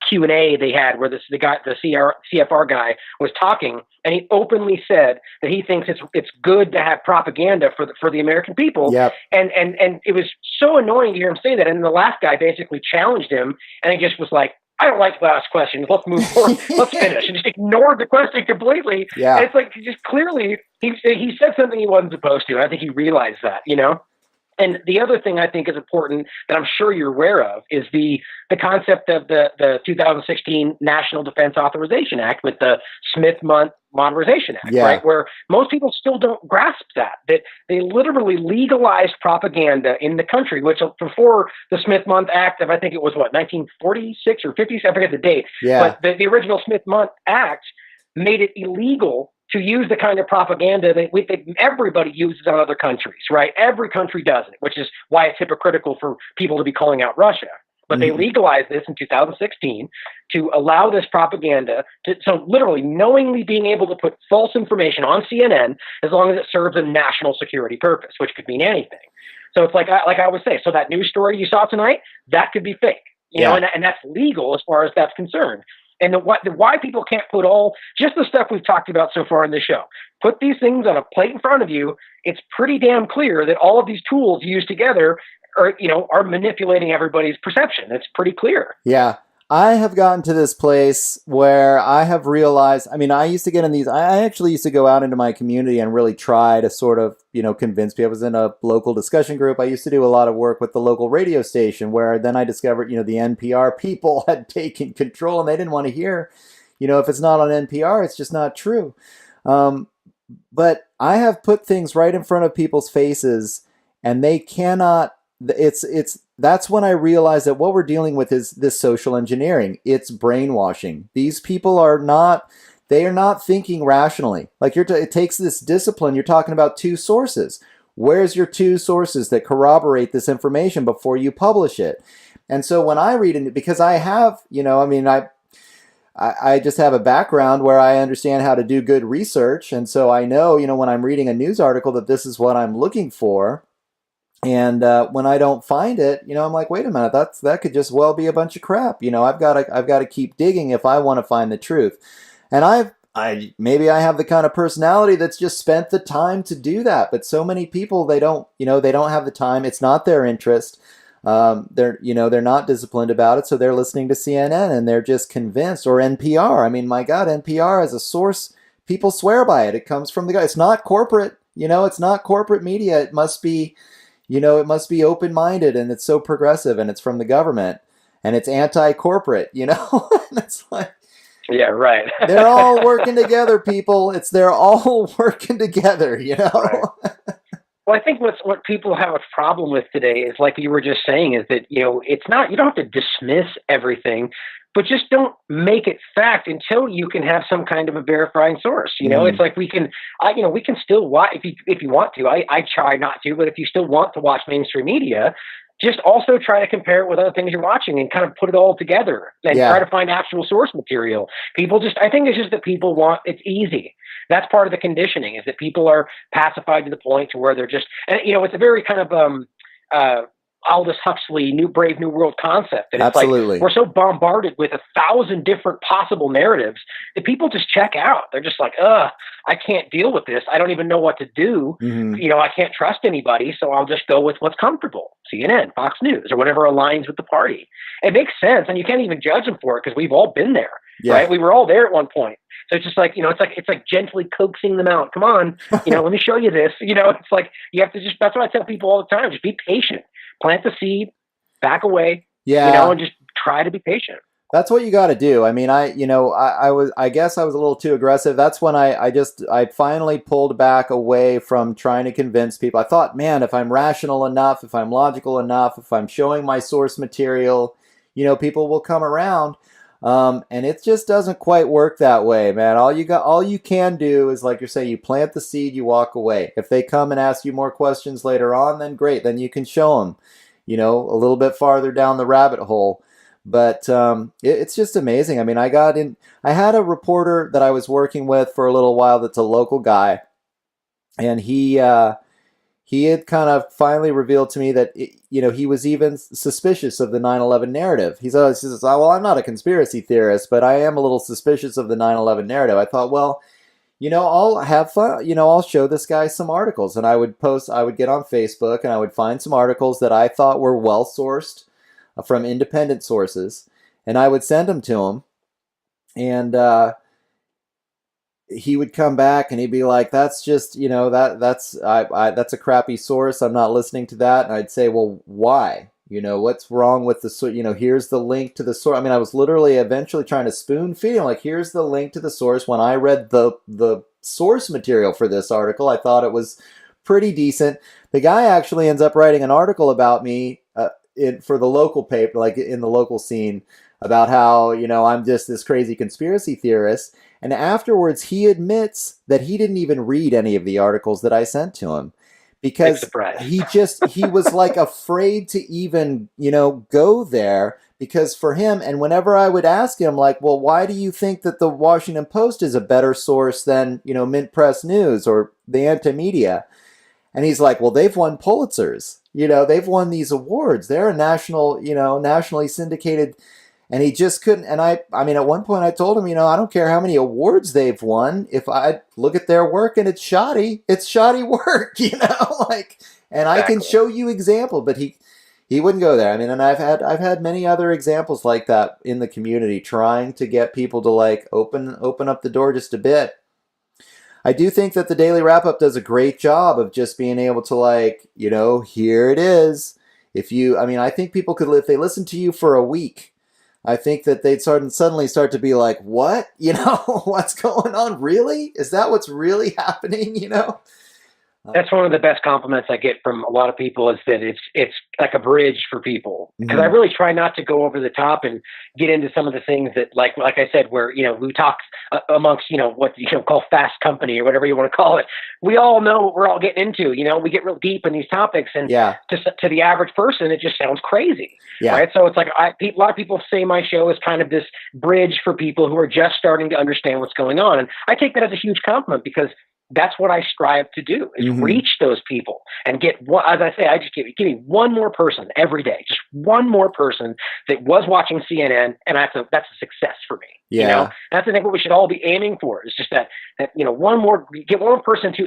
Q&A they had where the CFR guy was talking, and he openly said that he thinks it's good to have propaganda for the American people. Yep. And it was so annoying to hear him say that. And the last guy basically challenged him, and he just was like, I don't like the last question. Let's move forward. Let's finish. And just ignored the question completely. Yeah. And it's like, just clearly he said something he wasn't supposed to. I think he realized that, And the other thing I think is important that I'm sure you're aware of is the concept of the 2016 National Defense Authorization Act with the Smith-Mundt Modernization Act, right? Where most people still don't grasp that they literally legalized propaganda in the country, which before the Smith-Mundt Act of, I think it was 1946 or 50, I forget the date. Yeah. But the original Smith-Mundt Act made it illegal to use the kind of propaganda that everybody uses on other countries, right? Every country does it, which is why it's hypocritical for people to be calling out Russia. But they legalized this in 2016 to allow this propaganda so literally knowingly being able to put false information on CNN as long as it serves a national security purpose, which could mean anything. So it's like I always say, so that news story you saw tonight, that could be fake, you know, and that's legal as far as that's concerned. And why people can't put just the stuff we've talked about so far in the show, put these things on a plate in front of you, it's pretty damn clear that all of these tools used together are manipulating everybody's perception. It's pretty clear. Yeah. I have gotten to this place where I have realized, I mean, I used to get in these, I actually used to go out into my community and really try to sort of, convince people. I was in a local discussion group. I used to do a lot of work with the local radio station where then I discovered, the NPR people had taken control and they didn't want to hear, if it's not on NPR, it's just not true. Um, but I have put things right in front of people's faces and they cannot, that's when I realized that what we're dealing with is this social engineering. It's brainwashing. These people are not, they are not thinking rationally. Like it takes this discipline. You're talking about two sources. Where's your two sources that corroborate this information before you publish it? And so when I read it, because I have, I just have a background where I understand how to do good research. And so I know, when I'm reading a news article that this is what I'm looking for. And when I don't find it, I'm like, wait a minute, that could just well be a bunch of crap. I've got to keep digging if I want to find the truth. And maybe I have the kind of personality that's just spent the time to do that. But so many people, they don't have the time. It's not their interest. They're not disciplined about it. So they're listening to CNN and they're just convinced, or NPR. I mean, my God, NPR as a source, people swear by it. It comes from the guy. It's not corporate, it's not corporate media. It must be, it must be open-minded and it's so progressive and it's from the government and it's anti-corporate, and it's like, yeah, right. they're all working together, people. They're all working together, Right. Well, I think what people have a problem with today is, like you were just saying, is that, it's not, you don't have to dismiss everything, but just don't make it fact until you can have some kind of a verifying source. It's like we can still watch if you want to. I try not to, but if you still want to watch mainstream media, just also try to compare it with other things you're watching and kind of put it all together and try to find actual source material. I think it's just that people it's easy. That's part of the conditioning, is that people are pacified to the point to where they're just, and it's a very kind of Aldous Huxley Brave New World concept. And it's Absolutely. like we're so bombarded with 1,000 different possible narratives that people just check out. They're just like, I can't deal with this. I don't even know what to do. Mm-hmm. I can't trust anybody, so I'll just go with what's comfortable. CNN, Fox News, or whatever aligns with the party. It makes sense, and you can't even judge them for it because we've all been there, right? We were all there at one point. So it's just like, it's like gently coaxing them out. Come on, let me show you this. It's like you have to that's what I tell people all the time. Just be patient. Plant the seed, back away, and just try to be patient. That's what you got to do. I mean, I guess I was a little too aggressive. That's when I finally pulled back away from trying to convince people. I thought, man, if I'm rational enough, if I'm logical enough, if I'm showing my source material, people will come around. And it just doesn't quite work that way, man. All you can do is, like you're saying, you plant the seed, you walk away. If they come and ask you more questions later on, then great. Then you can show them, a little bit farther down the rabbit hole. But it's just amazing. I mean, I had a reporter that I was working with for a little while that's a local guy. And he had kind of finally revealed to me that, he was even suspicious of the 9/11 narrative. He says, well, I'm not a conspiracy theorist, but I am a little suspicious of the 9/11 narrative. I thought, well, I'll have fun. I'll show this guy some articles. And I would get on Facebook and I would find some articles that I thought were well-sourced from independent sources. And I would send them to him. And he would come back and he'd be like, that's just, that's a crappy source. I'm not listening to that. And I'd say, well, why? What's wrong with the source? Here's the link to the source. I mean, I was literally eventually trying to spoon feed him, like, here's the link to the source. When I read the source material for this article, I thought it was pretty decent. The guy actually ends up writing an article about me for the local paper, like in the local scene, about how, I'm just this crazy conspiracy theorist. And afterwards, he admits that he didn't even read any of the articles that I sent to him because he was like afraid to even, go there, because for him, and whenever I would ask him, like, well, why do you think that the Washington Post is a better source than, Mint Press News or the Anti-Media? And he's like, well, they've won Pulitzers, they've won these awards. They're a nationally syndicated. And he just couldn't. And I mean, at one point I told him, I don't care how many awards they've won. If I look at their work and it's shoddy work, like, and I can show you example. But He wouldn't go there. I mean, and I've had many other examples like that in the community, trying to get people to like open up the door just a bit. I do think that the Daily Wrap Up does a great job of just being able to, like, here it is. I mean, I think people could, if they listen to you for a week, I think that they'd suddenly start to be like, what? What's going on? Really? Is that what's really happening? That's one of the best compliments I get from a lot of people, is that it's like a bridge for people. Because I really try not to go over the top and get into some of the things that, like I said, where we talk amongst what call fast company or whatever you want to call it. We all know what we're all getting into. We get real deep in these topics, and Yeah. to the average person, it just sounds crazy, Yeah. right? So it's like a lot of people say my show is kind of this bridge for people who are just starting to understand what's going on, and I take that as a huge compliment, because that's what I strive to do, is reach those people and get one. As I say, I just give me one more person every day, just one more person that was watching CNN, and that's a success for me. Yeah. That's I think what we should all be aiming for, is just that one more, get one more person to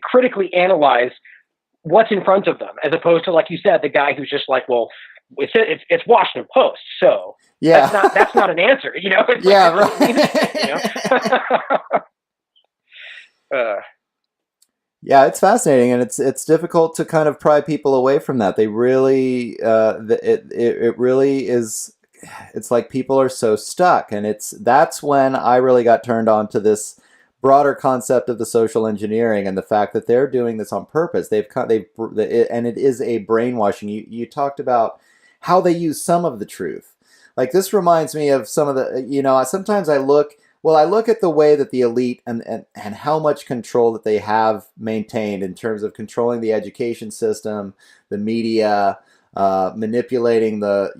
critically analyze what's in front of them, as opposed to, like you said, the guy who's just like, well, it's Washington Post, so Yeah. that's not an answer, It's Yeah, right. Yeah, it's fascinating, and it's difficult to kind of pry people away from that. They really, it really is. It's like people are so stuck, and that's when I really got turned on to this broader concept of the social engineering and the fact that they're doing this on purpose. And it is a brainwashing. You talked about how they use some of the truth. Like, this reminds me of some of the, sometimes I look at the way that the elite and how much control that they have maintained in terms of controlling the education system, the media, manipulating the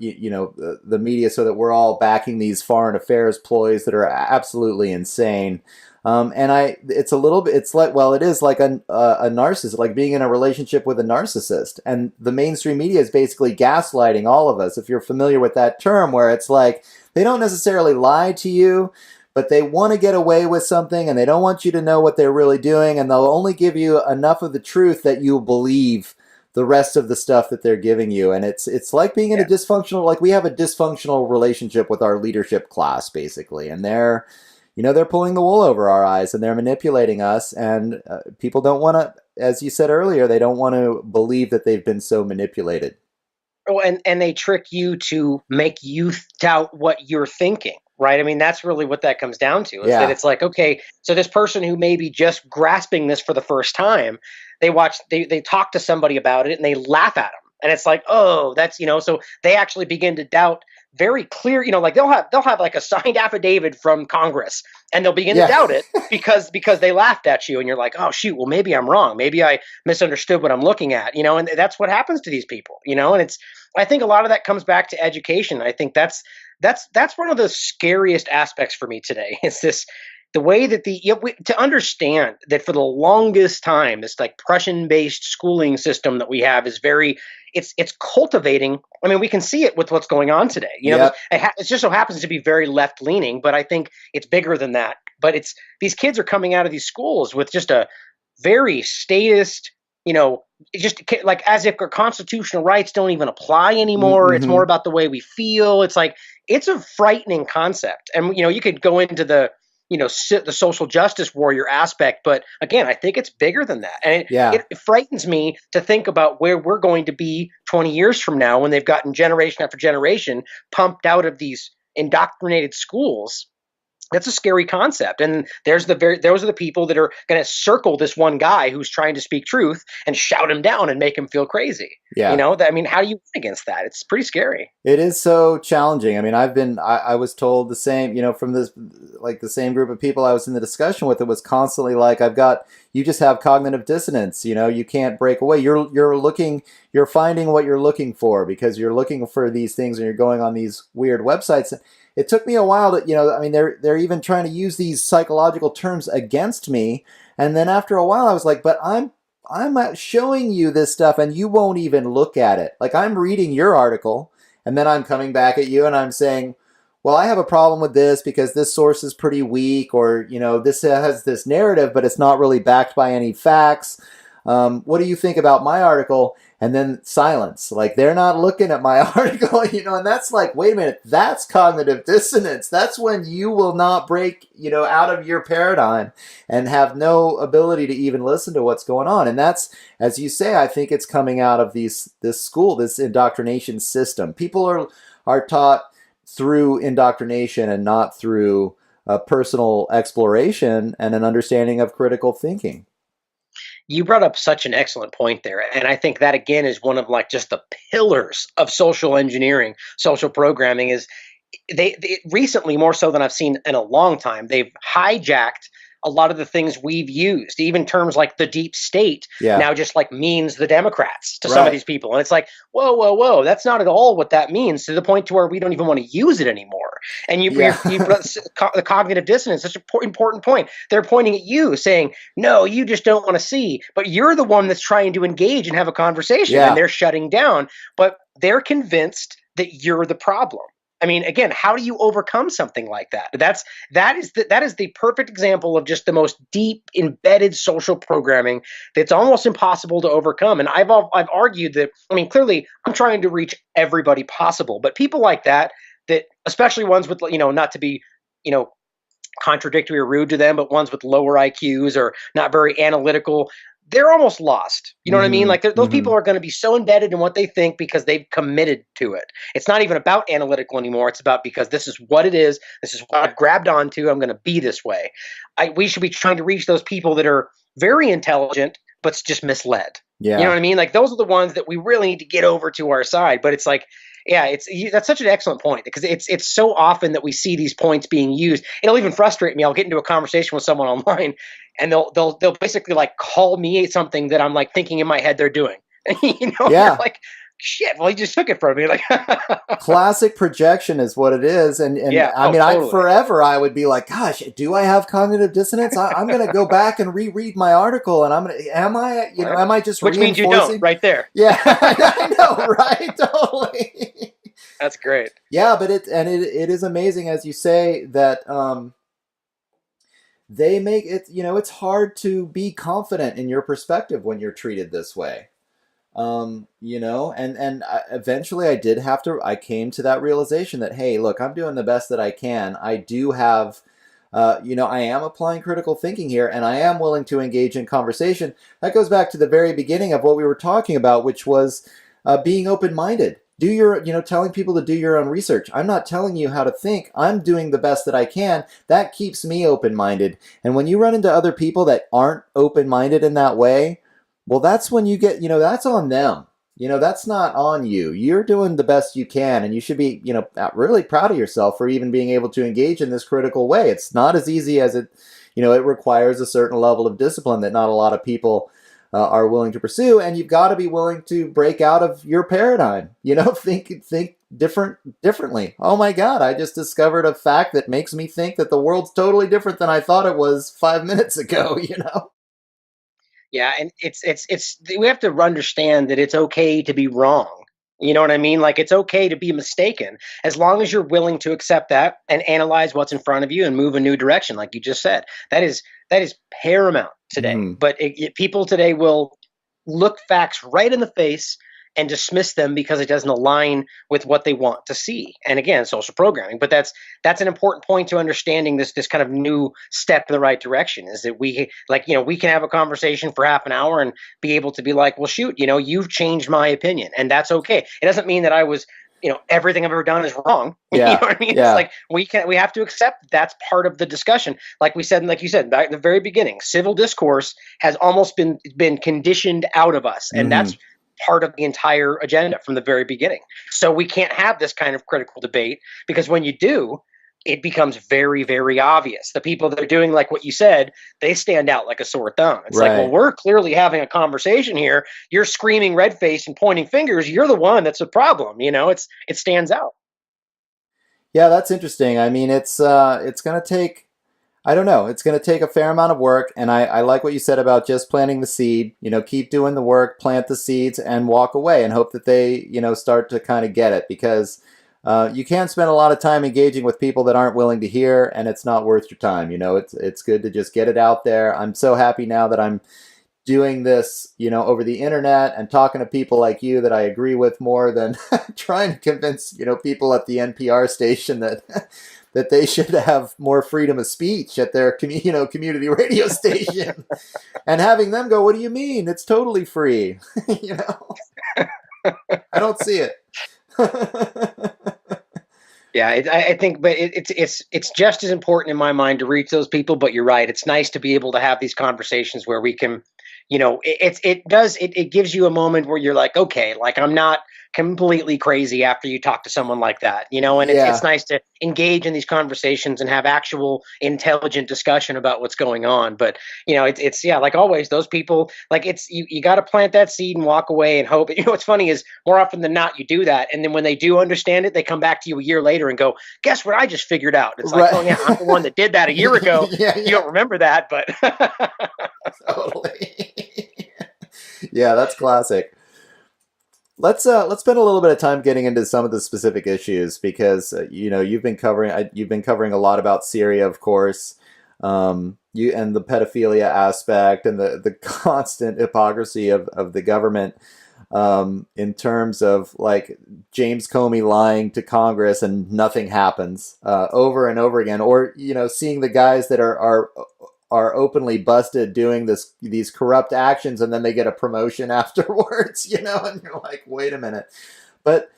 media so that we're all backing these foreign affairs ploys that are absolutely insane. It's a little bit, it's like, well, it is like a narcissist, like being in a relationship with a narcissist. And the mainstream media is basically gaslighting all of us. If you're familiar with that term, where it's like, they don't necessarily lie to you, but they want to get away with something, and they don't want you to know what they're really doing. And they'll only give you enough of the truth that you'll believe the rest of the stuff that they're giving you. And it's like being in a dysfunctional, like we have a dysfunctional relationship with our leadership class, basically. And they're pulling the wool over our eyes, and they're manipulating us. And people don't want to, as you said earlier, they don't want to believe that they've been so manipulated. Oh, and they trick you to make you doubt what you're thinking, right? I mean, that's really what that comes down to, is that it's like, okay, so this person who may be just grasping this for the first time, they talk to somebody about it and they laugh at them. And it's like, oh, that's, so they actually begin to doubt very clear, like they'll have like a signed affidavit from Congress, and they'll begin to doubt it because they laughed at you, and you're like, oh shoot, well, maybe I'm wrong. Maybe I misunderstood what I'm looking at, and that's what happens to these people, and I think a lot of that comes back to education. I think that's one of the scariest aspects for me today, is the way that to understand that for the longest time, this like Prussian-based schooling system that we have is it's cultivating. I mean, we can see it with what's going on today. It just so happens to be very left-leaning, but I think it's bigger than that. But these kids are coming out of these schools with just a very statist, just like as if our constitutional rights don't even apply anymore. It's more about the way we feel. It's like, it's a frightening concept. And, you could go into the social justice warrior aspect, but again, I think it's bigger than that. And it frightens me to think about where we're going to be 20 years from now, when they've gotten generation after generation pumped out of these indoctrinated schools. That's a scary concept. And those are the people that are going to circle this one guy who's trying to speak truth and shout him down and make him feel crazy. Yeah. I mean, how do you win against that? It's pretty scary. It is so challenging. I mean, I was told the same, from this, like the same group of people I was in the discussion with. It was constantly like, you just have cognitive dissonance. You can't break away. You're finding what you're looking for, because you're looking for these things and you're going on these weird websites. It took me a while to, I mean, they're even trying to use these psychological terms against me. And then after a while I was like, but I'm showing you this stuff and you won't even look at it. Like, I'm reading your article and then I'm coming back at you and I'm saying, well, I have a problem with this because this source is pretty weak, or, this has this narrative, but it's not really backed by any facts. What do you think about my article? And then silence. Like, they're not looking at my article, and that's like, wait a minute, that's cognitive dissonance. That's when you will not break, out of your paradigm and have no ability to even listen to what's going on. And that's, as you say, I think it's coming out of this school, this indoctrination system. People are taught through indoctrination and not through personal exploration and an understanding of critical thinking. You brought up such an excellent point there. And I think that again is one of like just the pillars of social engineering, social programming is they recently more so than I've seen in a long time, they've hijacked a lot of the things we've used, even terms like the deep state now just like means the Democrats to some of these people. And it's like, whoa, that's not at all what that means, to the point to where we don't even want to use it anymore. And you the cognitive dissonance, such an important point. They're pointing at you saying, no, you just don't want to see, but you're the one that's trying to engage and have a conversation and they're shutting down, but they're convinced that you're the problem. I mean, again, how do you overcome something like that? That is the perfect example of just the most deep embedded social programming that's almost impossible to overcome. And I've argued that, I mean, clearly I'm trying to reach everybody possible, but people like that especially ones with, not to be, contradictory or rude to them, but ones with lower IQs or not very analytical, they're almost lost. You know what I mean? Like those people are going to be so embedded in what they think because they've committed to it. It's not even about analytical anymore. It's about because this is what it is. This is what I've grabbed onto. I'm going to be this way. We should be trying to reach those people that are very intelligent, but just misled. Yeah. You know what I mean? Like those are the ones that we really need to get over to our side. But it's like, that's such an excellent point because it's so often that we see these points being used. It'll even frustrate me. I'll get into a conversation with someone online, and they'll basically like call me something that I'm like thinking in my head they're doing. Like, shit. Well, he just took it from me. Like classic projection is what it is, and totally. Forever I would be like, gosh, do I have cognitive dissonance? I'm going to go back and reread my article, and am I just which means you don't, right there. Yeah, I know, right? Totally. That's great. Yeah, but it is amazing, as you say, that they make it. It's hard to be confident in your perspective when you're treated this way. Eventually I came to that realization that, hey, look, I'm doing the best that I can. I do have, I am applying critical thinking here, and I am willing to engage in conversation. That goes back to the very beginning of what we were talking about, which was being open-minded. Telling people to do your own research. I'm not telling you how to think. I'm doing the best that I can. That keeps me open-minded. And when you run into other people that aren't open-minded in that way, well, that's when you get, that's on them. That's not on you. You're doing the best you can, and you should be, really proud of yourself for even being able to engage in this critical way. It's not as easy as it requires a certain level of discipline that not a lot of people are willing to pursue, and you've got to be willing to break out of your paradigm. Think differently. Oh my God, I just discovered a fact that makes me think that the world's totally different than I thought it was 5 minutes ago. Yeah, and it's we have to understand that it's okay to be wrong. You know what I mean? Like it's okay to be mistaken as long as you're willing to accept that and analyze what's in front of you and move a new direction, like you just said. That is paramount today. But people today will look facts right in the face and dismiss them because it doesn't align with what they want to see. And again, social programming. But that's an important point to understanding this kind of new step in the right direction, is that we can have a conversation for half an hour and be able to be like, well, shoot, you've changed my opinion, and that's okay. It doesn't mean that I was, everything I've ever done is wrong. Yeah. You know what I mean? Yeah. It's like we have to accept that's part of the discussion. Like we said, and like you said back at the very beginning, civil discourse has almost been conditioned out of us, and that's part of the entire agenda from the very beginning. So we can't have this kind of critical debate, because when you do, it becomes very, very obvious. The people that are doing like what you said, they stand out like a sore thumb. It's like, well, we're clearly having a conversation here. You're screaming red face and pointing fingers. You're the one that's a problem. It stands out. Yeah, that's interesting. I mean, it's going to take, I don't know, it's going to take a fair amount of work. And I like what you said about just planting the seed, keep doing the work, plant the seeds, and walk away and hope that they, start to kind of get it, because you can't spend a lot of time engaging with people that aren't willing to hear, and it's not worth your time. It's good to just get it out there. I'm so happy now that I'm doing this, over the internet and talking to people like you that I agree with more than trying to convince, people at the NPR station that that they should have more freedom of speech at their community radio station, and having them go, "What do you mean? It's totally free." I don't see it. Yeah, I think, but it's just as important in my mind to reach those people. But you're right; it's nice to be able to have these conversations where we can, it gives you a moment where you're like, okay, like I'm not completely crazy after you talk to someone like that, and it's Yeah. nice to engage in these conversations and have actual intelligent discussion about what's going on. But it's yeah, like always, those people, like it's you got to plant that seed and walk away and hope. What's funny is more often than not you do that, and then when they do understand it, they come back to you a year later and go, "Guess what? I just figured out." It's like, Right. oh yeah, I'm the one that did that a year ago. Yeah. You don't remember that, but Totally. Yeah, that's classic. Let's spend a little bit of time getting into some of the specific issues, because you've been covering a lot about Syria, of course, you and the pedophilia aspect and the constant hypocrisy of the government, in terms of like James Comey lying to Congress and nothing happens, over and over again, or seeing the guys that are openly busted doing these corrupt actions, and then they get a promotion afterwards, and you're like, wait a minute. But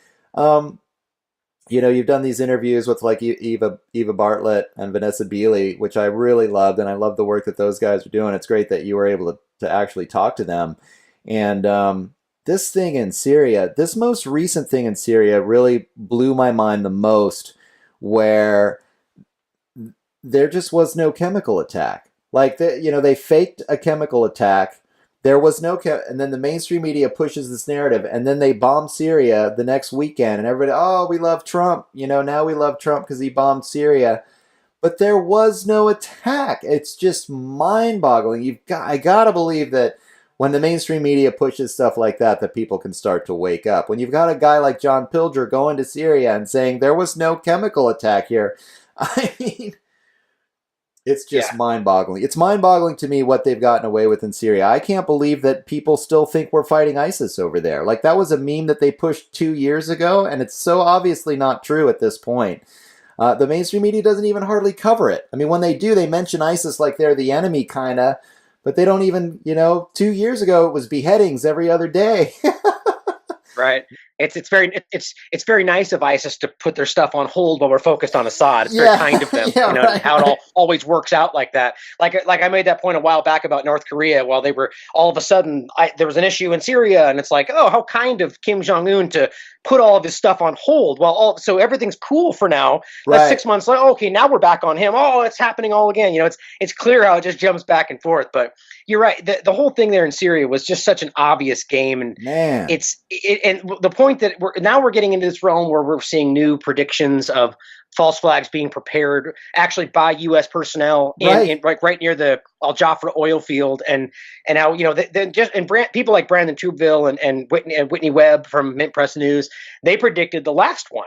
you've done these interviews with like Eva Bartlett and Vanessa Beeley, which I really loved, and I love the work that those guys are doing. It's great that you were able to actually talk to them. And this thing in Syria, this most recent thing in Syria really blew my mind the most, where there just was no chemical attack. Like, they faked a chemical attack. There was no and then the mainstream media pushes this narrative, and then they bomb Syria the next weekend, and everybody, oh, we love Trump. Now we love Trump because he bombed Syria. But there was no attack. It's just mind-boggling. I gotta believe that when the mainstream media pushes stuff like that, that people can start to wake up. When you've got a guy like John Pilger going to Syria and saying there was no chemical attack here, I mean, it's just mind-boggling. It's mind-boggling to me what they've gotten away with in Syria. I can't believe that people still think we're fighting ISIS over there. Like, that was a meme that they pushed 2 years ago, and it's so obviously not true at this point. The mainstream media doesn't even hardly cover it. I mean, when they do, they mention ISIS like they're the enemy, kind of, but they don't even, 2 years ago it was beheadings every other day. right. It's very nice of ISIS to put their stuff on hold while we're focused on Assad. It's very kind of them, right. How it always works out like that. Like I made that point a while back about North Korea, while they were all of a sudden there was an issue in Syria, and it's like, oh, how kind of Kim Jong-un to put all of his stuff on hold. Well, so everything's cool for now. That's Right. 6 months later. Okay, now we're back on him. Oh, it's happening all again. It's clear how it just jumps back and forth. But you're right. The whole thing there in Syria was just such an obvious game, and Man. and the point that we're getting into this realm where we're seeing new predictions of false flags being prepared actually by U.S. personnel right near the Al Jafra oil field, and how people like Brandon Tubeville and Whitney Webb from Mint Press News, they predicted the last one.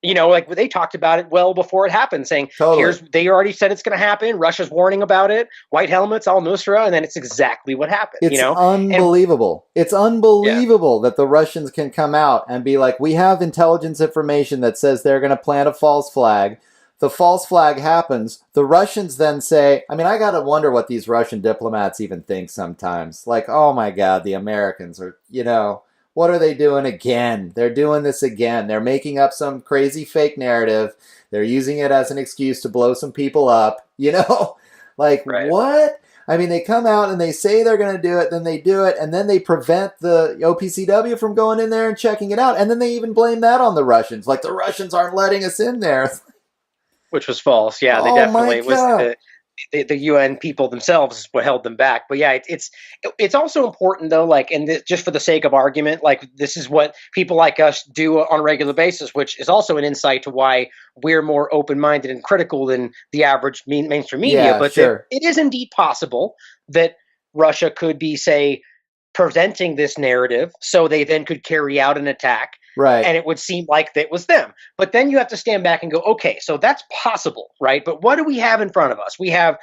Like they talked about it well before it happened, saying, Totally. they already said it's going to happen. Russia's warning about it. White helmets, al-Nusra, and then it's exactly what happened. It's unbelievable. It's unbelievable that the Russians can come out and be like, we have intelligence information that says they're going to plant a false flag. The false flag happens. The Russians then say, I mean, I got to wonder what these Russian diplomats even think sometimes. Like, oh my God, the Americans are, what are they doing again? They're doing this again. They're making up some crazy fake narrative. They're using it as an excuse to blow some people up, Like, Right. What? I mean, they come out and they say they're going to do it, then they do it, and then they prevent the OPCW from going in there and checking it out. And then they even blame that on the Russians. Like, the Russians aren't letting us in there. Which was false. Yeah, they definitely was. The UN people themselves is what held them back. But yeah, it's also important though, like, and just for the sake of argument, like this is what people like us do on a regular basis, which is also an insight to why we're more open-minded and critical than the average mainstream media. Yeah, but sure. it is indeed possible that Russia could be, say, presenting this narrative so they then could carry out an attack Right. and it would seem like that was them. But then you have to stand back and go, okay, so that's possible, right? But what do we have in front of us? We have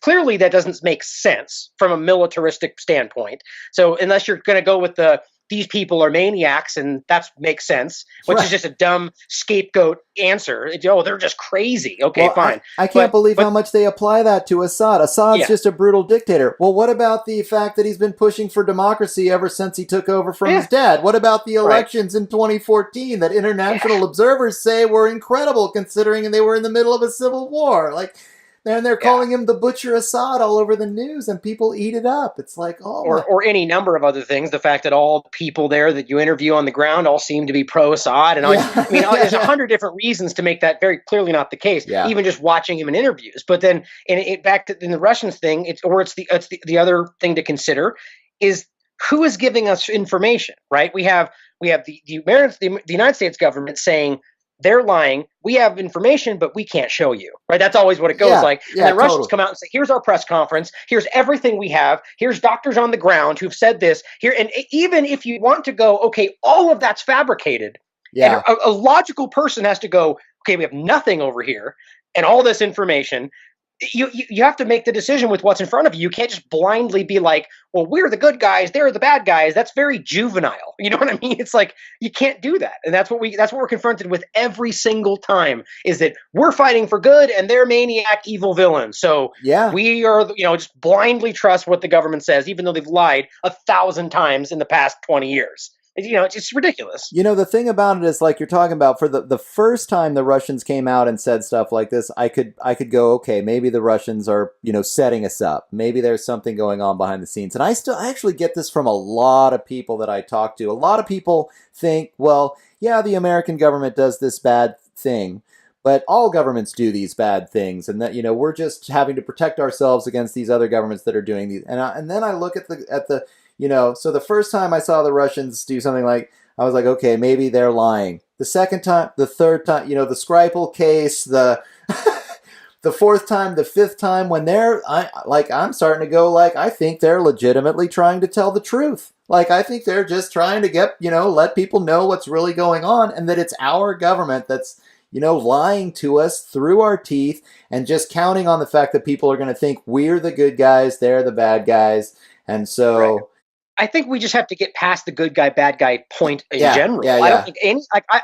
clearly that doesn't make sense from a militaristic standpoint. So unless you're going to go with these people are maniacs, and that makes sense, which is just a dumb scapegoat answer. They're just crazy. Okay, well, fine. I can't believe how much they apply that to Assad. Assad's just a brutal dictator. Well, what about the fact that he's been pushing for democracy ever since he took over from his dad? What about the elections in 2014 that international observers say were incredible considering they were in the middle of a civil war? Like, and they're calling him the Butcher Assad all over the news, and people eat it up. It's like, or any number of other things. The fact that all the people there that you interview on the ground all seem to be pro-Assad, and I mean, there's 100 different reasons to make that very clearly not the case. Even just watching him in interviews. But then, back to in the Russians thing, it's the other thing to consider is who is giving us information, right? We have the United States government saying, they're lying. We have information, but we can't show you, right? That's always what it goes like. And the Russians come out and say, here's our press conference. Here's everything we have. Here's doctors on the ground who've said this here. And even if you want to go, okay, all of that's fabricated. And a logical person has to go, okay, we have nothing over here and all this information. You have to make the decision with what's in front of you. You can't just blindly be like, well, we're the good guys, they're the bad guys. That's very juvenile. You know what I mean? It's like, you can't do that. And that's what we're confronted with every single time, is that we're fighting for good and they're maniac evil villains. So we are, just blindly trust what the government says, even though they've lied 1,000 times in the past 20 years. It's just ridiculous. The thing about it is, like you're talking about, for the first time the Russians came out and said stuff like this, I could go, okay, maybe the Russians are, setting us up. Maybe there's something going on behind the scenes. And I actually get this from a lot of people that I talk to. A lot of people think, well, yeah, the American government does this bad thing, but all governments do these bad things, and that, we're just having to protect ourselves against these other governments that are doing these. And then I look at the so the first time I saw the Russians do something like, I was like, okay, maybe they're lying. The second time, the third time, the Skripal case, the the fourth time, the fifth time, when I'm starting to go, like, I think they're legitimately trying to tell the truth. Like, I think they're just trying to get, let people know what's really going on, and that it's our government that's, lying to us through our teeth, and just counting on the fact that people are going to think we're the good guys, they're the bad guys. And so I think we just have to get past the good guy, bad guy point in general. I don't think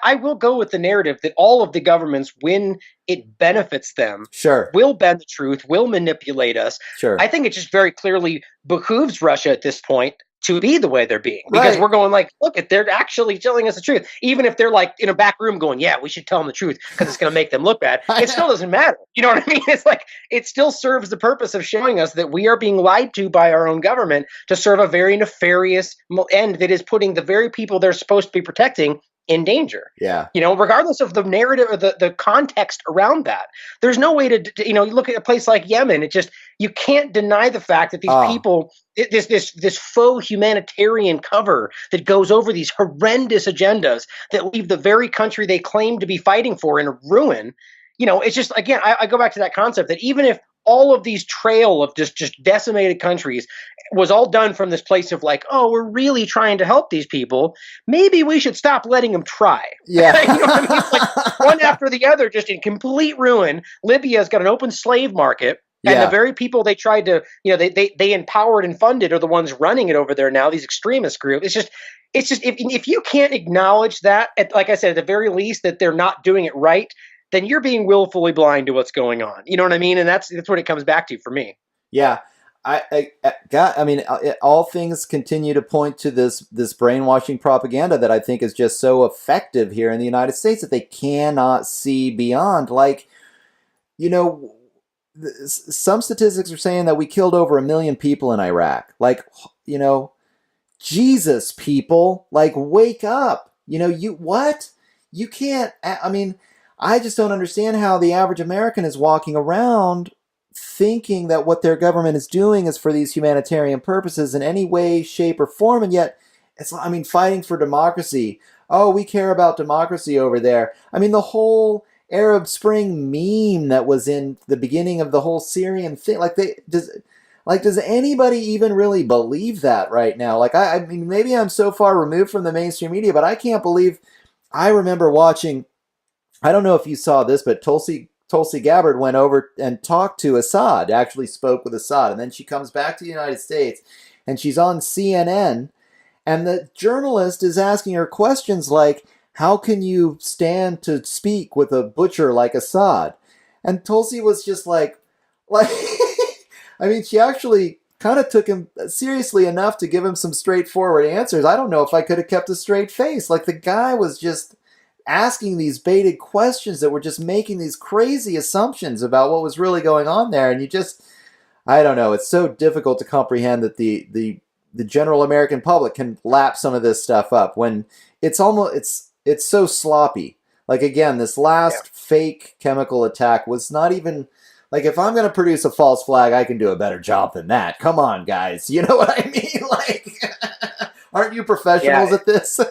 I will go with the narrative that all of the governments, when it benefits them, will bend the truth, will manipulate us. I think it just very clearly behooves Russia at this point to be the way they're being, because we're going like, look, they're actually telling us the truth. Even if they're like in a back room going, yeah, we should tell them the truth because it's going to make them look bad. It still doesn't matter. You know what I mean? It's like, it still serves the purpose of showing us that we are being lied to by our own government to serve a very nefarious end that is putting the very people they're supposed to be protecting in danger. Regardless of the narrative or the context around that, there's no way to you look at a place like Yemen. You can't deny the fact that these people, this faux humanitarian cover that goes over these horrendous agendas that leave the very country they claim to be fighting for in ruin. It's just, again, I go back to that concept that even if all of these trail of just decimated countries was all done from this place of like, oh, we're really trying to help these people, maybe we should stop letting them try. You know what I mean? It's like one after the other, just in complete ruin. Libya's got an open slave market. And the very people they tried to, they empowered and funded are the ones running it over there now, these extremist groups. It's just if you can't acknowledge that, like I said, at the very least, that they're not doing it right, then you're being willfully blind to what's going on. You know what I mean? And that's what it comes back to for me. Yeah. All things continue to point to this brainwashing propaganda that I think is just so effective here in the United States that they cannot see beyond. Like, some statistics are saying that we killed over 1 million people in Iraq. Like, Jesus, people, like, wake up. You can't, I just don't understand how the average American is walking around thinking that what their government is doing is for these humanitarian purposes in any way, shape, or form, and yet fighting for democracy. Oh, we care about democracy over there. The whole Arab Spring meme that was in the beginning of the whole Syrian thing, Like, does anybody even really believe that right now? Like, I mean, maybe I'm so far removed from the mainstream media, but I can't believe. I remember watching. I don't know if you saw this, but Tulsi Gabbard went over and talked to Assad. Actually, spoke with Assad, and then she comes back to the United States, and she's on CNN, and the journalist is asking her questions like, "How can you stand to speak with a butcher like Assad?" And Tulsi was just like, I mean, she actually kind of took him seriously enough to give him some straightforward answers. I don't know if I could have kept a straight face. Like, the guy was just asking these baited questions that were just making these crazy assumptions about what was really going on there. And you just, I don't know. It's so difficult to comprehend that the general American public can lap some of this stuff up when it's almost, it's so sloppy. Like, again, this last fake chemical attack was not even, like, if I'm going to produce a false flag, I can do a better job than that. Come on, guys. You know what I mean? Like, aren't you professionals at this?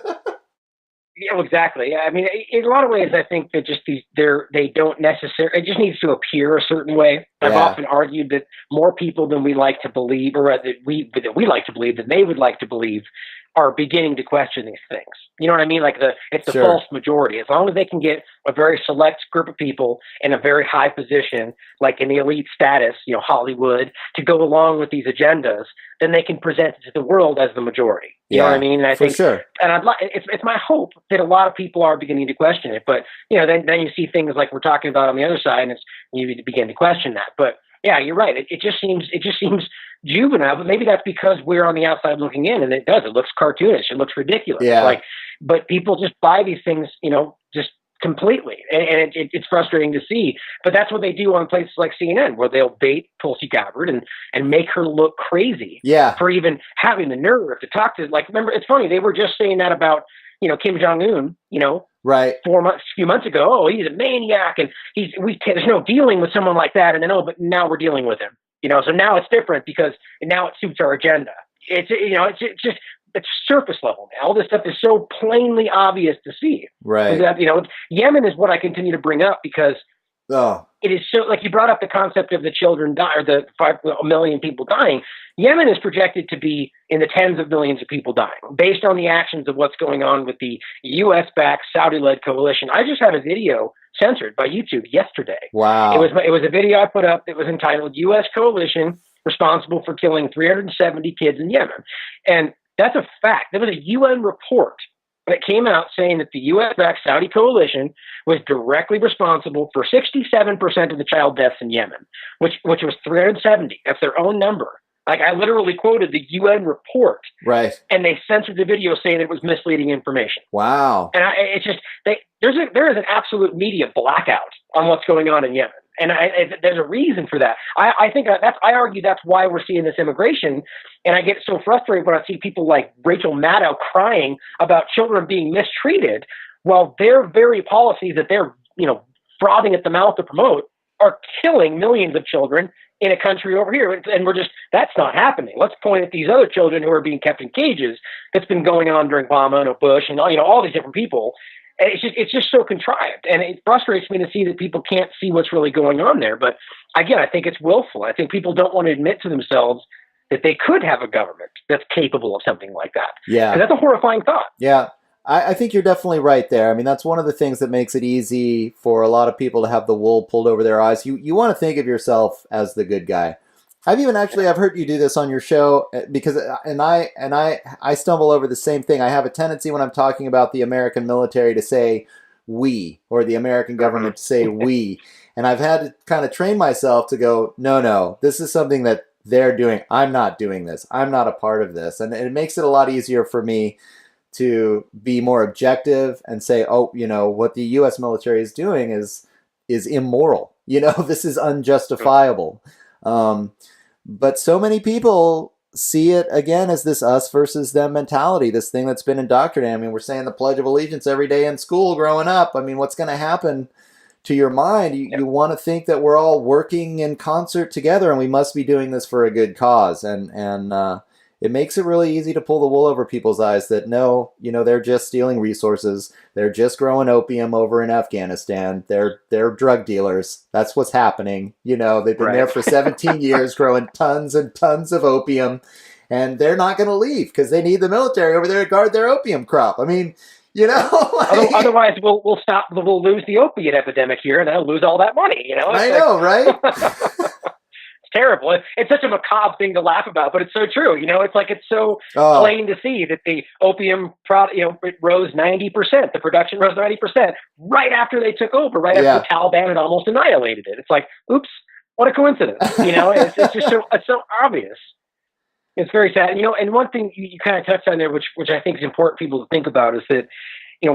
Yeah, well, exactly. Yeah, I mean, in a lot of ways, I think that just they don't necessarily. It just needs to appear a certain way. I've often argued that more people than we like to believe, or that we like to believe, than they would like to believe, are beginning to question these things. You know what I mean? Like it's the false majority. As long as they can get a very select group of people in a very high position, like in the elite status, you know, Hollywood, to go along with these agendas, then they can present it to the world as the majority. You know what I mean? And I think, and it's my hope that a lot of people are beginning to question it. But you know, then you see things like we're talking about on the other side, and you begin to question that. But yeah, you're right. It just seems juvenile, but maybe that's because we're on the outside looking in, and it looks cartoonish, it looks ridiculous. But people just buy these things, you know, just completely, and it's frustrating to see. But that's what they do on places like CNN, where they'll bait Tulsi Gabbard and make her look crazy for even having the nerve to talk to. Like, remember, it's funny, they were just saying that about, you know, Kim Jong-un, you know, few months ago. Oh, he's a maniac, and there's no dealing with someone like that. And then, but now we're dealing with him. You know, so now it's different because now it suits our agenda. It's surface level now. All this stuff is so plainly obvious to see. Right. That, you know, Yemen is what I continue to bring up because it is so, like you brought up the concept of the children or the 5 million people dying. Yemen is projected to be in the tens of millions of people dying based on the actions of what's going on with the U.S.-backed Saudi-led coalition. I just had a video censored by YouTube yesterday. Wow. It was a video I put up that was entitled U.S. Coalition Responsible for Killing 370 Kids in Yemen. And that's a fact. There was a UN report that came out saying that the U.S.-backed Saudi coalition was directly responsible for 67% of the child deaths in Yemen, which was 370. That's their own number. Like, I literally quoted the UN report. Right. And they censored the video saying it was misleading information. Wow. And there is an absolute media blackout on what's going on in Yemen. And there's a reason for that. I argue that's why we're seeing this immigration. And I get so frustrated when I see people like Rachel Maddow crying about children being mistreated, while their very policies that they're, you know, frothing at the mouth to promote are killing millions of children in a country over here. And that's not happening. Let's point at these other children who are being kept in cages. That's been going on during Obama and Bush and, you know, all these different people. And it's just so contrived. And it frustrates me to see that people can't see what's really going on there. But again, I think it's willful. I think people don't want to admit to themselves that they could have a government that's capable of something like that. Yeah. And that's a horrifying thought. Yeah. I think you're definitely right there. I mean, that's one of the things that makes it easy for a lot of people to have the wool pulled over their eyes. You want to think of yourself as the good guy. I've heard you do this on your show because, I stumble over the same thing. I have a tendency when I'm talking about the American military to say we, or the American government to say we. And I've had to kind of train myself to go, no, this is something that they're doing. I'm not doing this. I'm not a part of this. And it makes it a lot easier for me to be more objective and say, oh, you know, what the U.S. military is doing is immoral. You know, this is unjustifiable. But so many people see it again as this us versus them mentality, this thing that's been indoctrinated. I mean, we're saying the Pledge of Allegiance every day in school growing up. I mean, what's going to happen to your mind? You want to think that we're all working in concert together and we must be doing this for a good cause. And it makes it really easy to pull the wool over people's eyes that no, they're just stealing resources. They're just growing opium over in Afghanistan. They're drug dealers. That's what's happening. They've been there for 17 years growing tons and tons of opium, and they're not going to leave because they need the military over there to guard their opium crop. I mean, otherwise we'll lose the opiate epidemic here, and they'll lose all that money. I know, right? Terrible. It's such a macabre thing to laugh about, but it's so true. It's so plain to see that the opium product, it rose 90%. The production rose 90% right after they took over, right after the Taliban had almost annihilated it. It's like, oops, what a coincidence. It's just so obvious. It's very sad. And one thing you kind of touched on there, which I think is important for people to think about, is that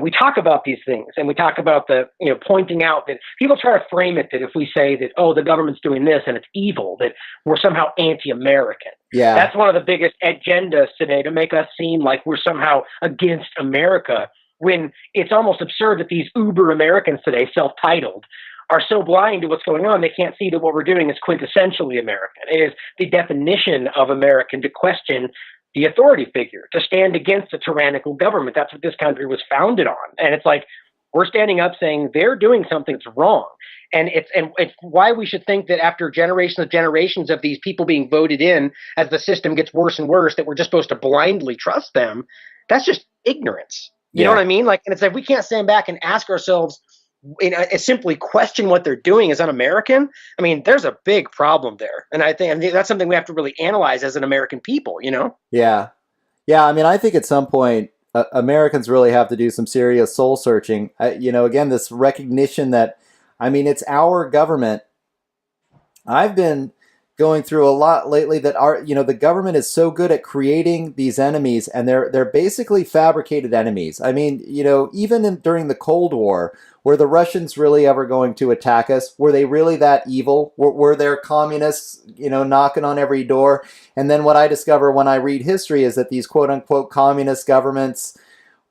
we talk about these things and we talk about the, pointing out that people try to frame it that if we say that, oh, the government's doing this and it's evil, that we're somehow anti-American. Yeah. That's one of the biggest agendas today, to make us seem like we're somehow against America, when it's almost absurd that these uber Americans today, self-titled, are so blind to what's going on, they can't see that what we're doing is quintessentially American. It is the definition of American to question the authority figure, to stand against a tyrannical government. That's what this country was founded on. And it's like, we're standing up saying they're doing something that's wrong. And it's why we should think that after generations of these people being voted in, as the system gets worse and worse, that we're just supposed to blindly trust them. That's just ignorance. You know what I mean? And it's like, we can't stand back and ask ourselves, simply question what they're doing as un-American. I mean, there's a big problem there. And I think that's something we have to really analyze as an American people, Yeah. Yeah. I mean, I think at some point, Americans really have to do some serious soul searching. Again, this recognition that, it's our government. I've been going through a lot lately that the government is so good at creating these enemies, and they're basically fabricated enemies. Even during the Cold War, were the Russians really ever going to attack us? Were they really that evil? Were there communists, knocking on every door? And then what I discover when I read history is that these quote unquote communist governments,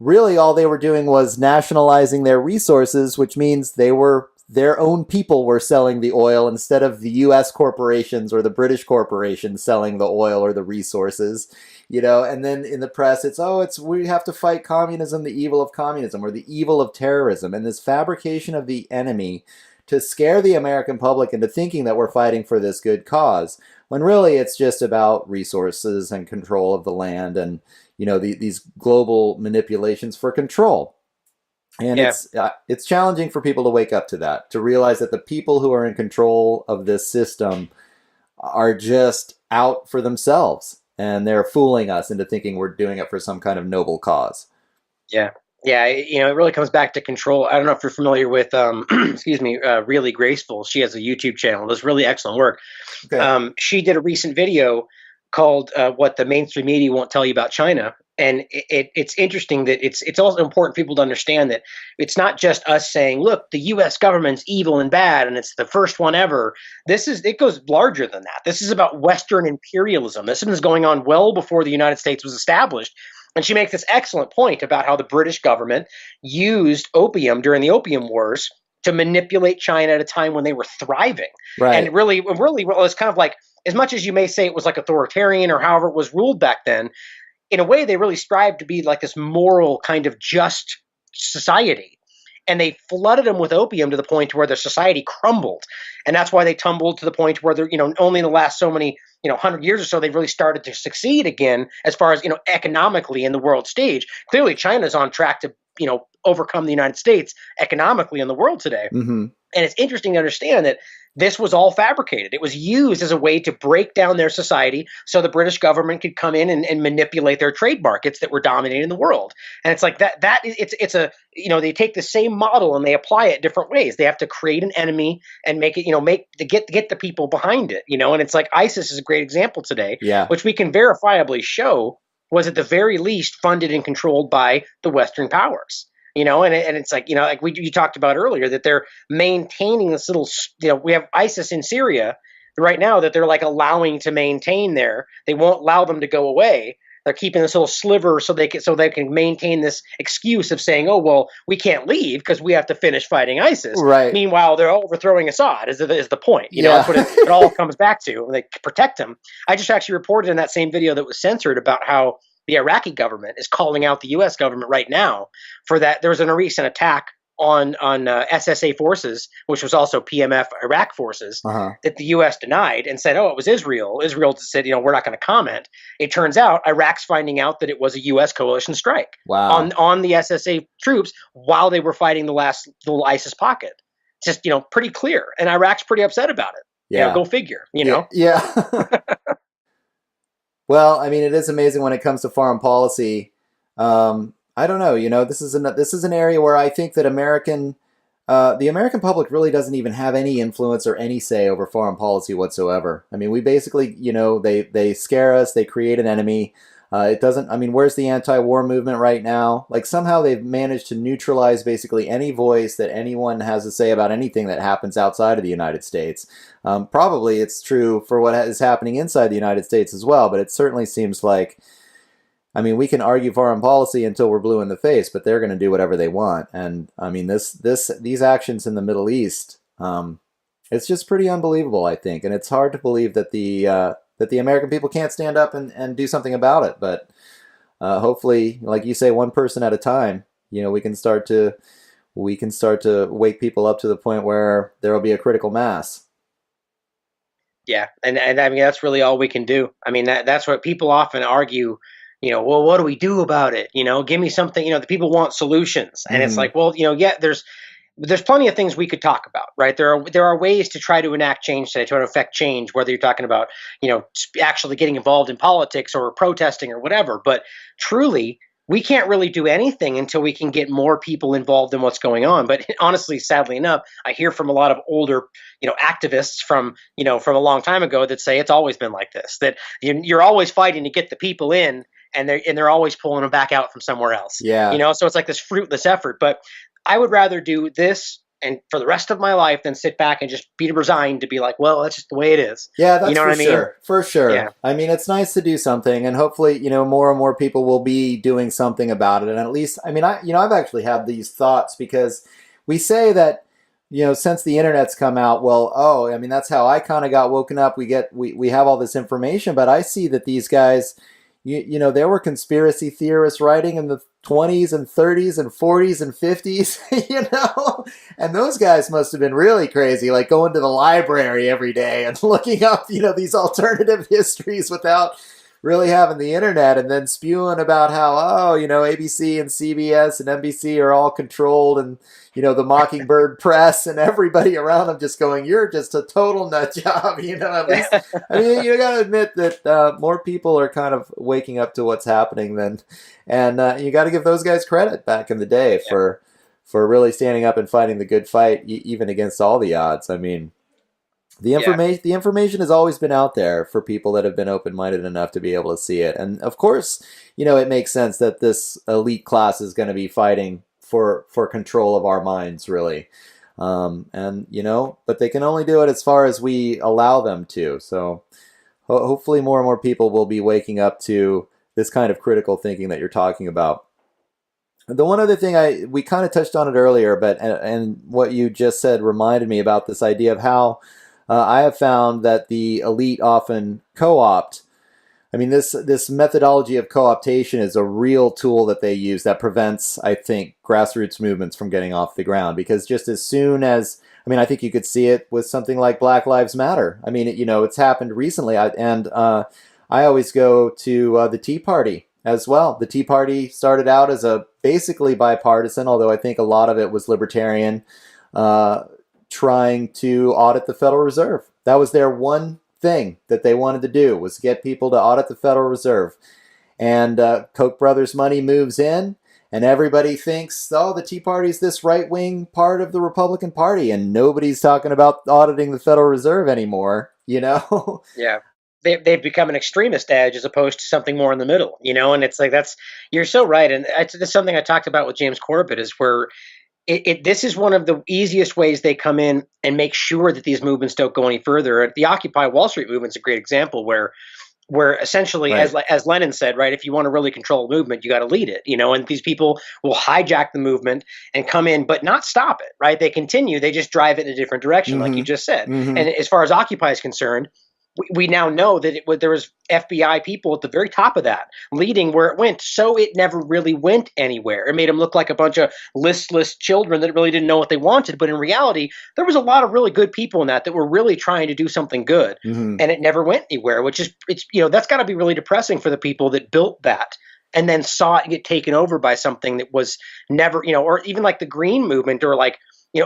really all they were doing was nationalizing their resources, which means their own people were selling the oil instead of the U.S. corporations or the British corporations selling the oil or the resources, and then in the press, we have to fight communism, the evil of communism, or the evil of terrorism, and this fabrication of the enemy to scare the American public into thinking that we're fighting for this good cause, when really it's just about resources and control of the land and, these global manipulations for control. And it's challenging for people to wake up to that, to realize that the people who are in control of this system are just out for themselves, and they're fooling us into thinking we're doing it for some kind of noble cause. Yeah. Yeah. It really comes back to control. I don't know if you're familiar with, Really Graceful. She has a YouTube channel. Does really excellent work. Okay. She did a recent video called What the Mainstream Media Won't Tell You About China. And it's interesting that it's also important for people to understand that it's not just us saying, look, the U.S. government's evil and bad, and it's the first one ever. It goes larger than that. This is about Western imperialism. This is going on well before the United States was established. And she makes this excellent point about how the British government used opium during the Opium Wars to manipulate China at a time when they were thriving. Right. And really, it's kind of like, as much as you may say it was like authoritarian or however it was ruled back then, in a way, they really strived to be like this moral kind of just society. And they flooded them with opium to the point where their society crumbled. And that's why they tumbled to the point where they're, only in the last so many, 100 years or so, they've really started to succeed again as far as, economically in the world stage. Clearly, China's on track to, overcome the United States economically in the world today. Mm-hmm. And it's interesting to understand that this was all fabricated. It was used as a way to break down their society so the British government could come in and manipulate their trade markets that were dominating the world. And it's like they take the same model and they apply it different ways. They have to create an enemy and make it, get the people behind it, and it's like ISIS is a great example today, which we can verifiably show was at the very least funded and controlled by the Western powers. And it's like, like you talked about earlier, that they're maintaining this little, we have ISIS in Syria right now that they're like allowing to maintain there. They won't allow them to go away. They're keeping this little sliver so they can maintain this excuse of saying, oh, well, we can't leave because we have to finish fighting ISIS. Right. Meanwhile, they're overthrowing Assad is the point. Yeah. That's what it all comes back to. They protect him. I just actually reported in that same video that was censored about how the Iraqi government is calling out the U.S. government right now for that. There was a recent attack on SSA forces, which was also PMF Iraq forces, that the U.S. denied and said, oh, it was Israel. Israel said, we're not going to comment. It turns out Iraq's finding out that it was a U.S. coalition strike on the SSA troops while they were fighting the last little ISIS pocket. Just, pretty clear. And Iraq's pretty upset about it. Yeah. Go figure, know? Yeah. Well, I mean, it is amazing when it comes to foreign policy. I don't know. This is an area where I think that the American public really doesn't even have any influence or any say over foreign policy whatsoever. I mean, we basically, they scare us. They create an enemy. It doesn't. I mean, where's the anti-war movement right now? Like somehow they've managed to neutralize basically any voice that anyone has to say about anything that happens outside of the United States. Probably it's true for what is happening inside the United States as well, but it certainly seems like. I mean, we can argue foreign policy until we're blue in the face, but they're going to do whatever they want. And I mean, these actions in the Middle East, it's just pretty unbelievable, I think. And it's hard to believe that the American people can't stand up and do something about it. But hopefully, like you say, one person at a time, we can start to wake people up to the point where there will be a critical mass. Yeah, and I mean that's really all we can do. I mean that's what people often argue. Well, what do we do about it? Give me something. The people want solutions, and it's like, well, there's plenty of things we could talk about, right? There are ways to try to enact change today, try to affect change, whether you're talking about, actually getting involved in politics or protesting or whatever. But truly, we can't really do anything until we can get more people involved in what's going on. But honestly, sadly enough, I hear from a lot of older, activists from a long time ago that say it's always been like this, that you're always fighting to get the people in. And they're always pulling them back out from somewhere else. Yeah. So it's like this fruitless effort. But I would rather do this and for the rest of my life than sit back and just be resigned to be like, well, that's just the way it is. Yeah, that's what I mean? Sure. For sure. Yeah. I mean, it's nice to do something, and hopefully, more and more people will be doing something about it. And at least, I mean, I've actually had these thoughts because we say that, since the internet's come out, well, I mean, that's how I kind of got woken up. We have all this information, but I see that these guys. There were conspiracy theorists writing in the 20s and 30s and 40s and 50s, and those guys must have been really crazy, like going to the library every day and looking up, these alternative histories without really having the internet, and then spewing about how, ABC and CBS and NBC are all controlled, and, the Mockingbird press and everybody around them just going, you're just a total nut job, at least. I mean, you got to admit that more people are kind of waking up to what's happening and you got to give those guys credit back in the day for really standing up and fighting the good fight, even against all the odds. I mean, the information has always been out there for people that have been open-minded enough to be able to see it. And of course, it makes sense that this elite class is going to be fighting for control of our minds, really. But they can only do it as far as we allow them to. So hopefully more and more people will be waking up to this kind of critical thinking that you're talking about. The one other thing we kind of touched on it earlier, but and what you just said reminded me about this idea of how I have found that the elite often co-opt. I mean, this methodology of co-optation is a real tool that they use that prevents, I think, grassroots movements from getting off the ground. Because just as soon as, I think you could see it with something like Black Lives Matter. I mean, it's happened recently. I always go to the Tea Party as well. The Tea Party started out as a basically bipartisan, although I think a lot of it was libertarian, trying to audit the Federal Reserve. That was their one thing that they wanted to do, was get people to audit the Federal Reserve. And Koch brothers money moves in, and everybody thinks, the Tea Party is this right-wing part of the Republican Party, and nobody's talking about auditing the Federal Reserve anymore, Yeah. They've become an extremist edge as opposed to something more in the middle, and it's like, you're so right. And that's something I talked about with James Corbett, is where this is one of the easiest ways they come in and make sure that these movements don't go any further. The Occupy Wall Street movement is a great example, where where essentially, Right. as Lenin said, right, if you want to really control a movement, you got to lead it, and these people will hijack the movement and come in, but not stop it, right? They continue, they just drive it in a different direction, like you just said. And as far as Occupy is concerned, we now know that there was FBI people at the very top of that, leading where it went. So it never really went anywhere. It made them look like a bunch of listless children that really didn't know what they wanted. But in reality, there was a lot of really good people in that were really trying to do something good, and it never went anywhere. Which is, that's got to be really depressing for the people that built that and then saw it get taken over by something that was never, or even like the Green Movement, or like,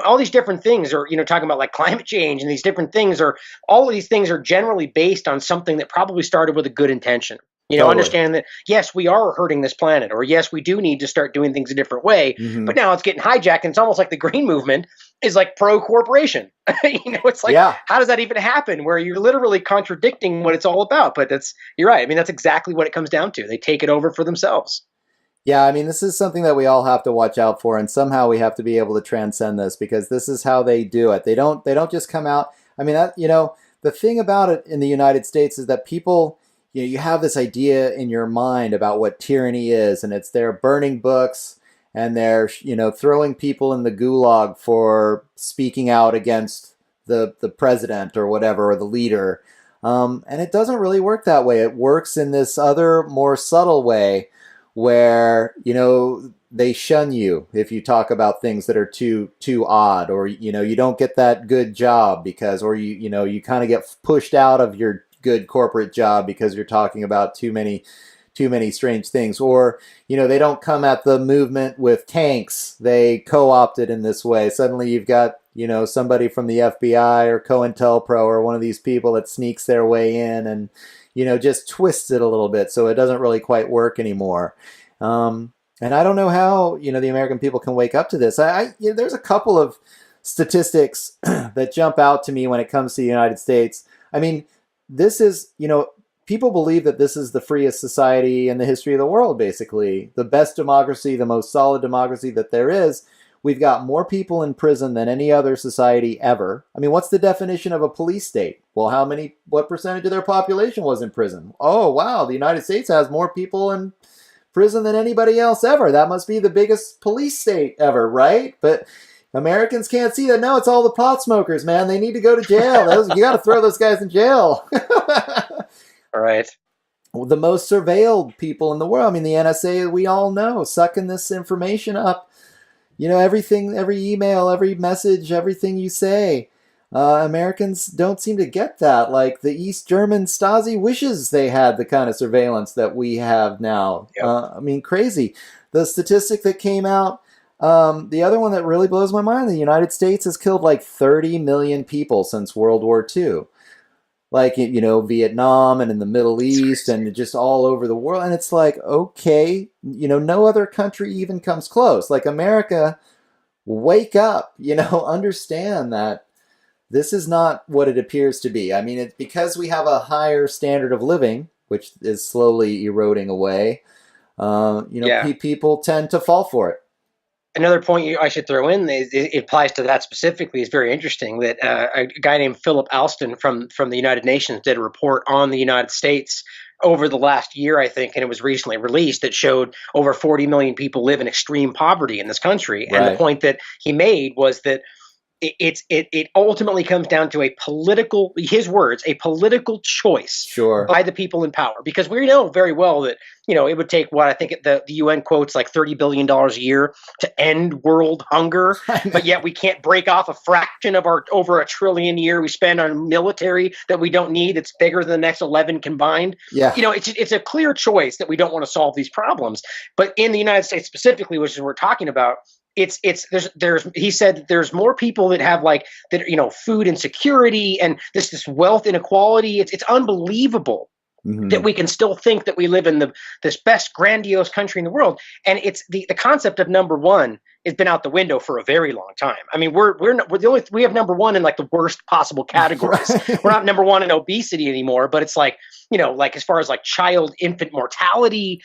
all these different things, or, talking about like climate change and these different things, or all of these things are generally based on something that probably started with a good intention. Totally. Understanding that, yes, we are hurting this planet, or yes, we do need to start doing things a different way. But now it's getting hijacked, and it's almost like the Green Movement is like pro-corporation. It's like, how does that even happen, where you're literally contradicting what it's all about? But you're right. I mean, that's exactly what it comes down to. They take it over for themselves. Yeah, I mean, this is something that we all have to watch out for, and somehow we have to be able to transcend this, because this is how they do it. They don't just come out. I mean, the thing about it in the United States is that people, you have this idea in your mind about what tyranny is, and they're burning books, and they're, throwing people in the gulag for speaking out against the president or whatever, or the leader. And it doesn't really work that way. It works in this other, more subtle way, where, they shun you if you talk about things that are too odd, or, you don't get that good job because, or you kind of get pushed out of your good corporate job because you're talking about too many strange things, or, they don't come at the movement with tanks. They co-opt it in this way. Suddenly you've got, somebody from the FBI or COINTELPRO or one of these people that sneaks their way in and, just twists it a little bit so it doesn't really quite work anymore. And I don't know how, the American people can wake up to this. There's a couple of statistics that jump out to me when it comes to the United States. I mean, this is, people believe that this is the freest society in the history of the world, basically. The best democracy, the most solid democracy that there is. We've got more people in prison than any other society ever. I mean, what's the definition of a police state? Well, what percentage of their population was in prison? Oh, wow, the United States has more people in prison than anybody else ever. That must be the biggest police state ever, right? But Americans can't see that. No, it's all the pot smokers, man. They need to go to jail. You got to throw those guys in jail. All right. The most surveilled people in the world. I mean, the NSA, we all know, sucking this information up. Everything, every email, every message, everything you say. Americans don't seem to get that. Like the East German Stasi wishes they had the kind of surveillance that we have now. Yep. I mean, crazy. The statistic that came out, the other one that really blows my mind, the United States has killed like 30 million people since World War II. Like, Vietnam and in the Middle East and just all over the world. And it's like, okay, no other country even comes close. Like, America, wake up, understand that this is not what it appears to be. I mean, it's because we have a higher standard of living, which is slowly eroding away. People tend to fall for it. Another point I should throw in, it applies to that specifically, is very interesting, that a guy named Philip Alston from the United Nations did a report on the United States over the last year, I think, and it was recently released, that showed over 40 million people live in extreme poverty in this country. Right. And the point that he made was that it ultimately comes down to his words, a political choice by the people in power. Because we know very well that, it would take what I think the UN quotes like $30 billion a year to end world hunger. But yet we can't break off a fraction of our over $1 trillion a year we spend on military that we don't need. It's bigger than the next 11 combined. Yeah. It's a clear choice that we don't want to solve these problems. But in the United States specifically, which is what we're talking about, he said there's more people that have food insecurity and this wealth inequality. It's unbelievable that we can still think that we live in this best grandiose country in the world. And it's the concept of number one has been out the window for a very long time. I mean, we have number one in like the worst possible categories. Right. We're not number one in obesity anymore, but it's like, as far as like infant mortality,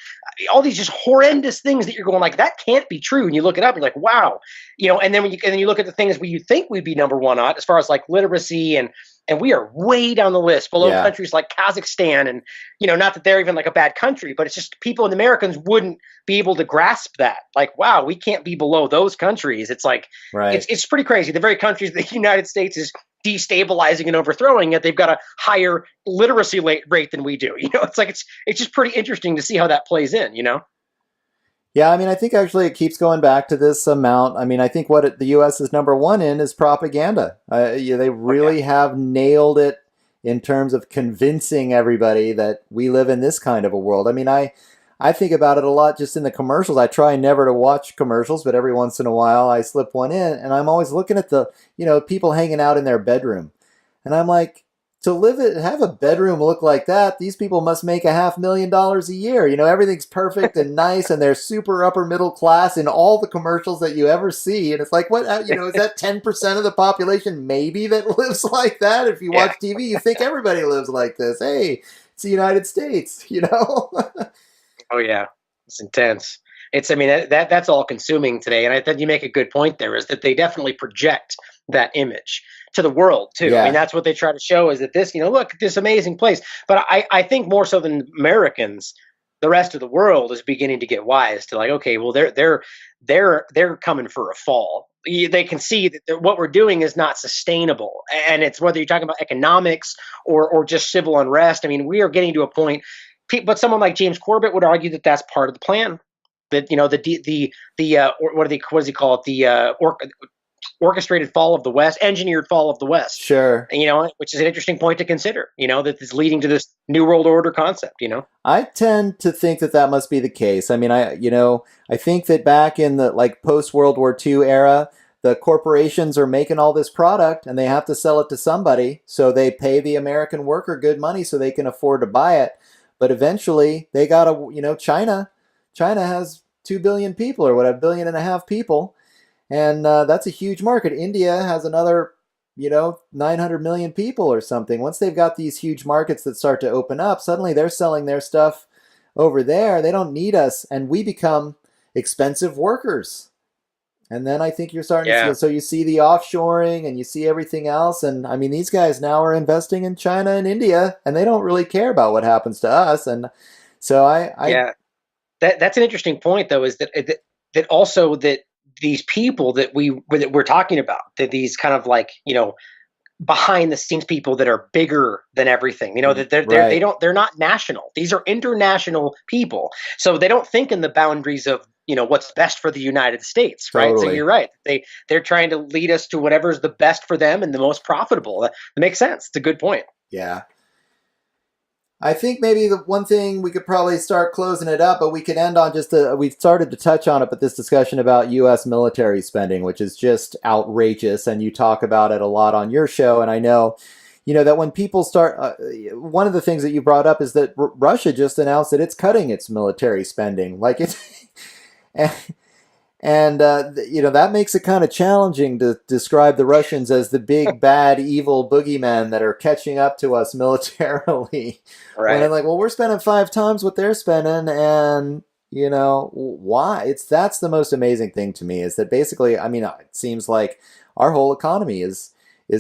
all these just horrendous things that you're going like, that can't be true. And you look it up, you're like, wow, and then you look at the things where you think we'd be number one on, as far as like literacy and And we are way down the list below Yeah. countries like Kazakhstan. And, not that they're even like a bad country, but it's just people and Americans wouldn't be able to grasp that. Like, wow, we can't be below those countries. It's like, Right. it's pretty crazy. The very countries that the United States is destabilizing and overthrowing, yet they've got a higher literacy rate than we do. It's like, it's just pretty interesting to see how that plays in, Yeah, I mean, I think actually it keeps going back to this amount. I mean, I think what the U.S. is number one in is propaganda. They really have nailed it in terms of convincing everybody that we live in this kind of a world. I mean, I think about it a lot just in the commercials. I try never to watch commercials, but every once in a while I slip one in, and I'm always looking at the, people hanging out in their bedroom. And I'm like, to have a bedroom look like that, these people must make $500,000 a year. Everything's perfect and nice, and they're super upper middle class in all the commercials that you ever see. And it's like, what, is that 10% of the population maybe that lives like that? If you watch TV, you think everybody lives like this. Hey, it's the United States, Oh yeah, it's intense. I mean, that's all consuming today, and I think you make a good point there. Is that they definitely project that image to the world too. Yeah. I mean, that's what they try to show is that this, look at this amazing place. But I think more so than Americans, the rest of the world is beginning to get wise to like, okay, well, they're coming for a fall. They can see that what we're doing is not sustainable, and it's whether you're talking about economics or just civil unrest. I mean, we are getting to a point. But someone like James Corbett would argue that that's part of the plan. That what does he call it? The orchestrated fall of the West, engineered fall of the West. Sure. Which is an interesting point to consider. That is leading to this new world order concept. I tend to think that must be the case. I mean, I think that back in the like post World War II era, the corporations are making all this product and they have to sell it to somebody, so they pay the American worker good money so they can afford to buy it. But eventually they got to, China has 2 billion people or whatever, 1.5 billion people. And that's a huge market. India has another, 900 million people or something. Once they've got these huge markets that start to open up, suddenly they're selling their stuff over there. They don't need us. And we become expensive workers. And then I think you're starting to see, so you see the offshoring and you see everything else. And I mean, these guys now are investing in China and India, and they don't really care about what happens to us. And so that's an interesting point, though, is that also that these people that we're talking about, that these kind of like, behind the scenes people that are bigger than everything, that they're not national. These are international people. So they don't think in the boundaries of, what's best for the United States, right? Totally. So you're right. They're trying to lead us to whatever's the best for them and the most profitable. That makes sense. It's a good point. Yeah. I think maybe the one thing we could probably start closing it up, but we could end on we've started to touch on it, but this discussion about U.S. military spending, which is just outrageous, and you talk about it a lot on your show, and I know, that when people start, one of the things that you brought up is that Russia just announced that it's cutting its military spending, like it's, and that makes it kind of challenging to describe the Russians as the big, bad, evil boogeymen that are catching up to us militarily. Right. And I'm like, well, we're spending 5 times what they're spending, and why? That's the most amazing thing to me, is that basically, I mean, it seems like our whole economy is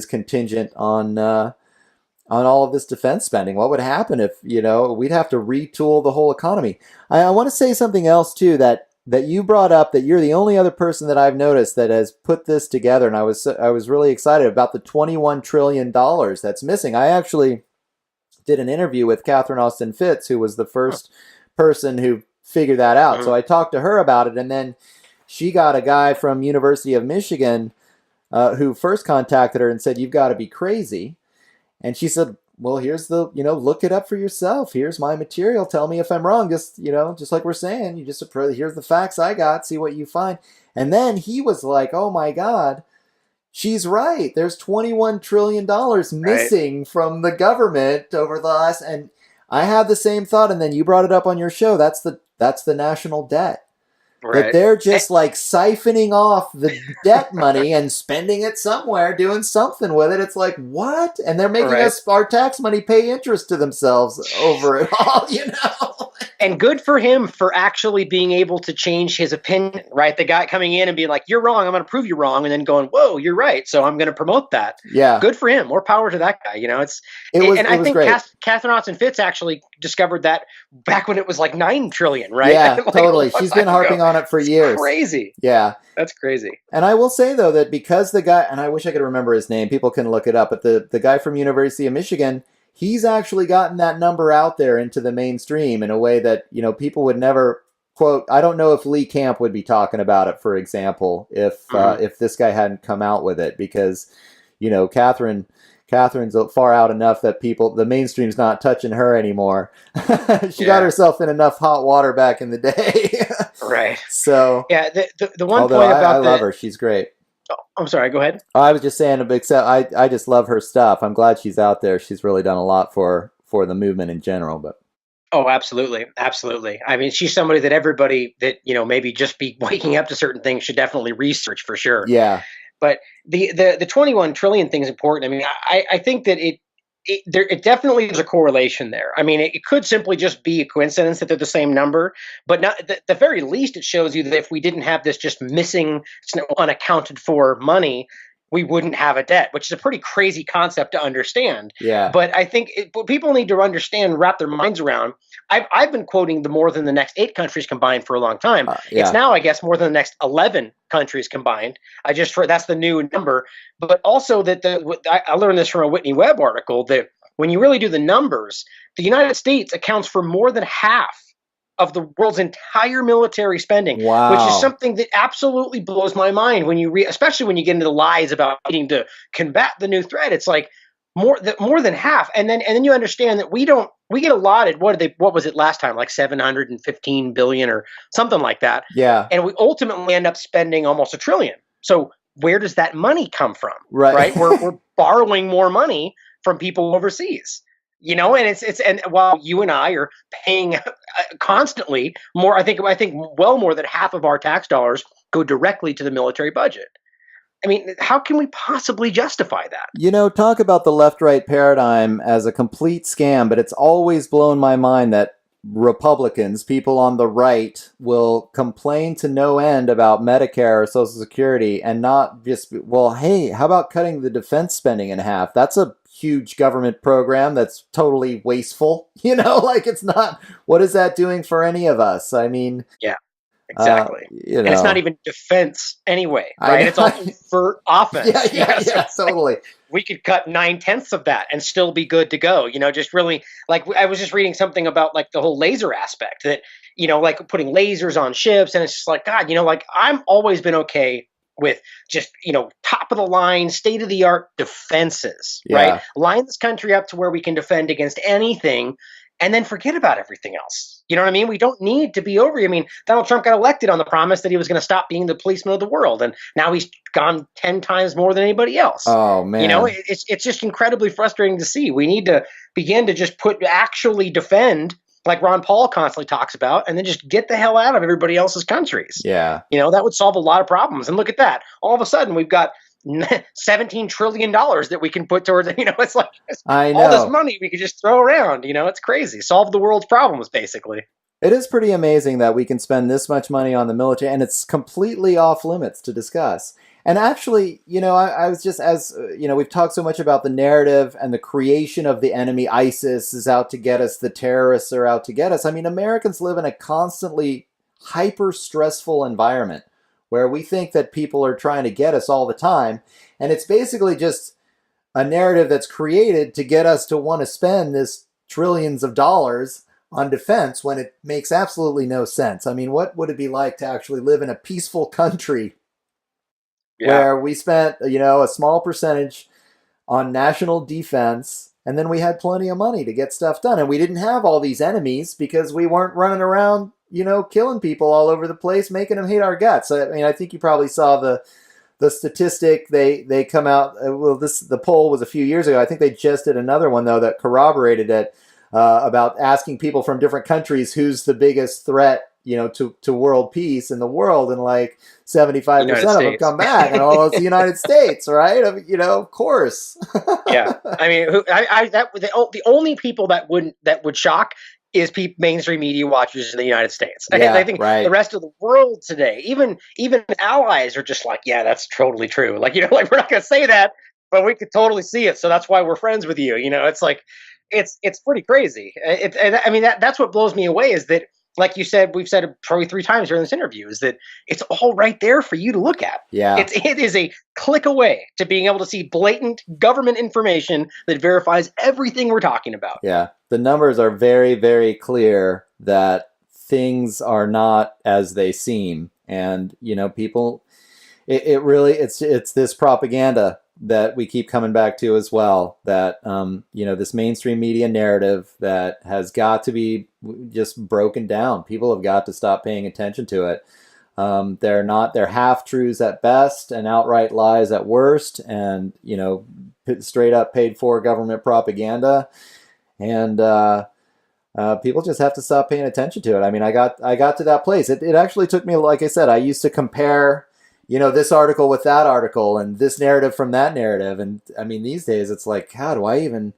contingent on all of this defense spending. What would happen if we'd have to retool the whole economy? I want to say something else too that you brought up, that you're the only other person that I've noticed that has put this together, and I was really excited about the $21 trillion that's missing. I actually did an interview with Catherine Austin Fitts, who was the first person who figured that out. So I talked to her about it, and then she got a guy from University of Michigan who first contacted her and said, "You've got to be crazy." And she said, well, here's the, look it up for yourself. Here's my material. Tell me if I'm wrong. Just, just like we're saying, here's the facts I got. See what you find. And then he was like, oh my God, she's right. There's $21 trillion missing from the government over the last, and I had the same thought. And then you brought it up on your show. That's the national debt. Right. That they're just like siphoning off the debt money and spending it somewhere, doing something with it. It's like, what? And they're making us, our tax money, pay interest to themselves over it all, And good for him for actually being able to change his opinion, right? The guy coming in and being like, "You're wrong. I'm going to prove you wrong," and then going, "Whoa, you're right. So I'm going to promote that." Yeah. Good for him. More power to that guy. And I was think great. Catherine Austin Fitts actually discovered that back when it was like 9 trillion, right? Yeah, like totally. She's been harping on it for years. Crazy. Yeah. That's crazy. And I will say, though, that because the guy, and I wish I could remember his name, people can look it up, but the guy from University of Michigan, he's actually gotten that number out there into the mainstream in a way that, people would never quote. I don't know if Lee Camp would be talking about it, for example, if this guy hadn't come out with it, because, Catherine's far out enough that the mainstream's not touching her anymore. She got herself in enough hot water back in the day. Right. So yeah, the one point about I love her. She's great. Oh, I'm sorry. Go ahead. I was just saying, I just love her stuff. I'm glad she's out there. She's really done a lot for the movement in general. But oh, absolutely, absolutely. I mean, she's somebody that everybody that maybe just be waking up to certain things should definitely research for sure. Yeah. But the 21 trillion thing is important. I mean, I think that it definitely is a correlation there. I mean, it could simply just be a coincidence that they're the same number, but not at the very least, it shows you that if we didn't have this just missing, unaccounted for money, we wouldn't have a debt, which is a pretty crazy concept to understand. Yeah. But I think what people need to understand, wrap their minds around. I've been quoting the more than the next 8 countries combined for a long time. Yeah. It's now, I guess, more than the next 11 countries combined. That's the new number. But also I learned this from a Whitney Webb article that when you really do the numbers, the United States accounts for more than half of the world's entire military spending, wow. Which is something that absolutely blows my mind when especially when you get into the lies about needing to combat the new threat. It's like more than half, and then you understand that we get allotted what was it last time, like 715 billion or something like that. Yeah, and we ultimately end up spending almost $1 trillion. So where does that money come from? Right? We're borrowing more money from people overseas. And while you and I are paying constantly more, I think well more than half of our tax dollars go directly to the military budget. I mean, how can we possibly justify that? Talk about the left-right paradigm as a complete scam, but it's always blown my mind that Republicans, people on the right, will complain to no end about Medicare or Social Security and not just, well, hey, how about cutting the defense spending in half? That's a huge government program that's totally wasteful. It's not, what is that doing for any of us? I mean, yeah. Exactly. And it's not even defense anyway, right? It's all for offense. Yeah, totally. We could cut 9/10 of that and still be good to go. Just really, like, I was just reading something about like the whole laser aspect that, like putting lasers on ships. And it's just like, God, I'm always been okay with just, top of the line, state of the art defenses, right? Line this country up to where we can defend against anything and then forget about everything else. You know what I mean? We don't need to be over. I mean, Donald Trump got elected on the promise that he was going to stop being the policeman of the world. And now he's gone 10 times more than anybody else. Oh, man. It's just incredibly frustrating to see. We need to begin to just actually defend, like Ron Paul constantly talks about, and then just get the hell out of everybody else's countries. Yeah. That would solve a lot of problems. And look at that. All of a sudden, we've got $17 trillion that we can put towards, it's like I know. All this money we could just throw around, it's crazy. Solve the world's problems, basically. It is pretty amazing that we can spend this much money on the military, and it's completely off limits to discuss. And actually, I was just, as, we've talked so much about the narrative and the creation of the enemy. ISIS is out to get us. The terrorists are out to get us. I mean, Americans live in a constantly hyper-stressful environment where we think that people are trying to get us all the time. And it's basically just a narrative that's created to get us to want to spend this trillions of dollars on defense when it makes absolutely no sense. I mean, what would it be like to actually live in a peaceful country where we spent, a small percentage on national defense, and then we had plenty of money to get stuff done, and we didn't have all these enemies because we weren't running around killing people all over the place, making them hate our guts. I mean, I think you probably saw the statistic. They come out. The poll was a few years ago. I think they just did another one though that corroborated it about asking people from different countries who's the biggest threat, to world peace in the world, and like 75% of them come back, and it's the United States, right? Of course. Yeah, I mean, the only people that would shock is mainstream media watchers in the United States. Yeah, I think right. the rest of the world today, even allies, are just like, yeah, that's totally true. Like, like we're not going to say that, but we could totally see it. So that's why we're friends with you. It's like, it's pretty crazy. And I mean, that's what blows me away is that, like you said, we've said it probably 3 times during this interview, is that it's all right there for you to look at. Yeah. It is a click away to being able to see blatant government information that verifies everything we're talking about. Yeah. The numbers are very, very clear that things are not as they seem. And, people, it really, it's this propaganda that we keep coming back to as well, that, this mainstream media narrative that has got to be just broken down. People have got to stop paying attention to it. They're half-truths at best and outright lies at worst, and, straight up paid for government propaganda. And, people just have to stop paying attention to it. I mean, I got to that place. It actually took me, like I said, I used to compare, this article with that article and this narrative from that narrative. And I mean, these days it's like, God, why even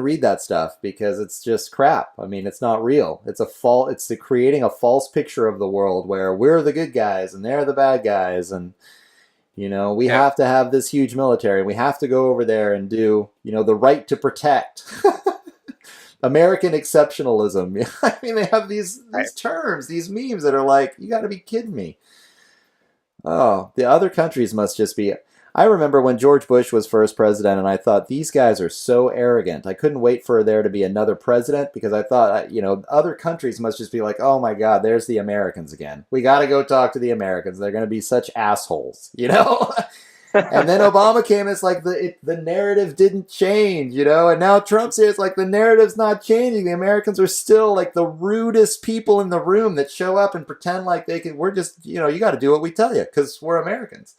read that stuff? Because it's just crap. I mean, it's not real. It's creating a false picture of the world where we're the good guys and they're the bad guys. And, we have to have this huge military. We have to go over there and do, the right to protect. American exceptionalism. I mean, they have these terms, these memes that are like, you got to be kidding me. Oh, the other countries must just be. I remember when George Bush was first president, and I thought, these guys are so arrogant. I couldn't wait for there to be another president, because I thought, other countries must just be like, oh my God, there's the Americans again. We got to go talk to the Americans. They're going to be such assholes, And then Obama came, it's like the narrative didn't change, and now Trump's here, it's like the narrative's not changing. The Americans are still like the rudest people in the room that show up and pretend like we're just, you got to do what we tell you because we're Americans.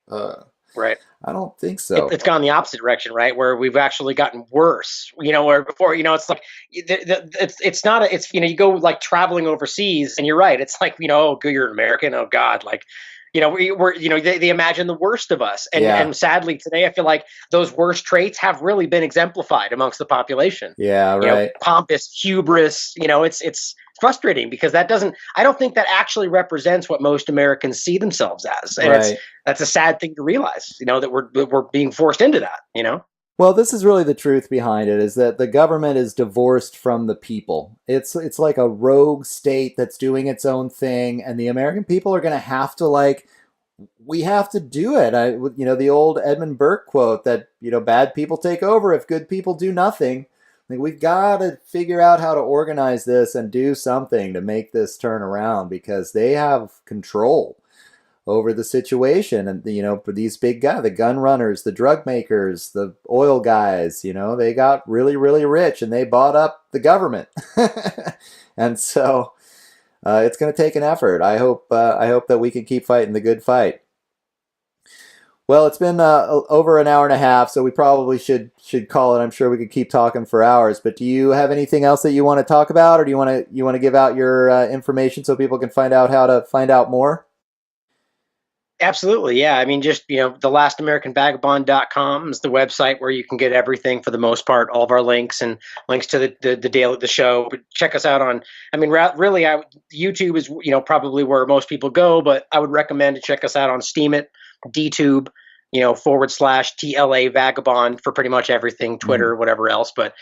Right. I don't think so. It's gone the opposite direction, right? Where we've actually gotten worse, where before, it's like, it's not, you go like traveling overseas, and you're right. It's like, oh, you're an American. Oh God. Like, they imagine the worst of us. And sadly today, I feel like those worst traits have really been exemplified amongst the population. Yeah, right. Pompous, hubris, it's frustrating because I don't think that actually represents what most Americans see themselves as. And that's a sad thing to realize, that we're being forced into that, Well, this is really the truth behind it, is that the government is divorced from the people. It's like a rogue state that's doing its own thing, and the American people are going to have to, we have to do it. The old Edmund Burke quote that, bad people take over if good people do nothing. We've got to figure out how to organize this and do something to make this turn around, because they have control over the situation. And, for these big guys, the gun runners, the drug makers, the oil guys, they got really, really rich and they bought up the government. And so it's going to take an effort. I hope that we can keep fighting the good fight. Well, it's been over an hour and a half, so we probably should call it. I'm sure we could keep talking for hours, but do you have anything else that you want to talk about, or do you want to give out your information so people can find out how to find out more? Absolutely. Yeah. I mean, just, thelastamericanvagabond.com is the website where you can get everything for the most part, all of our links and links to the show. But check us out on, really, YouTube is, probably where most people go, but I would recommend to check us out on Steemit, DTube, /TLA Vagabond for pretty much everything, Twitter, whatever else. But,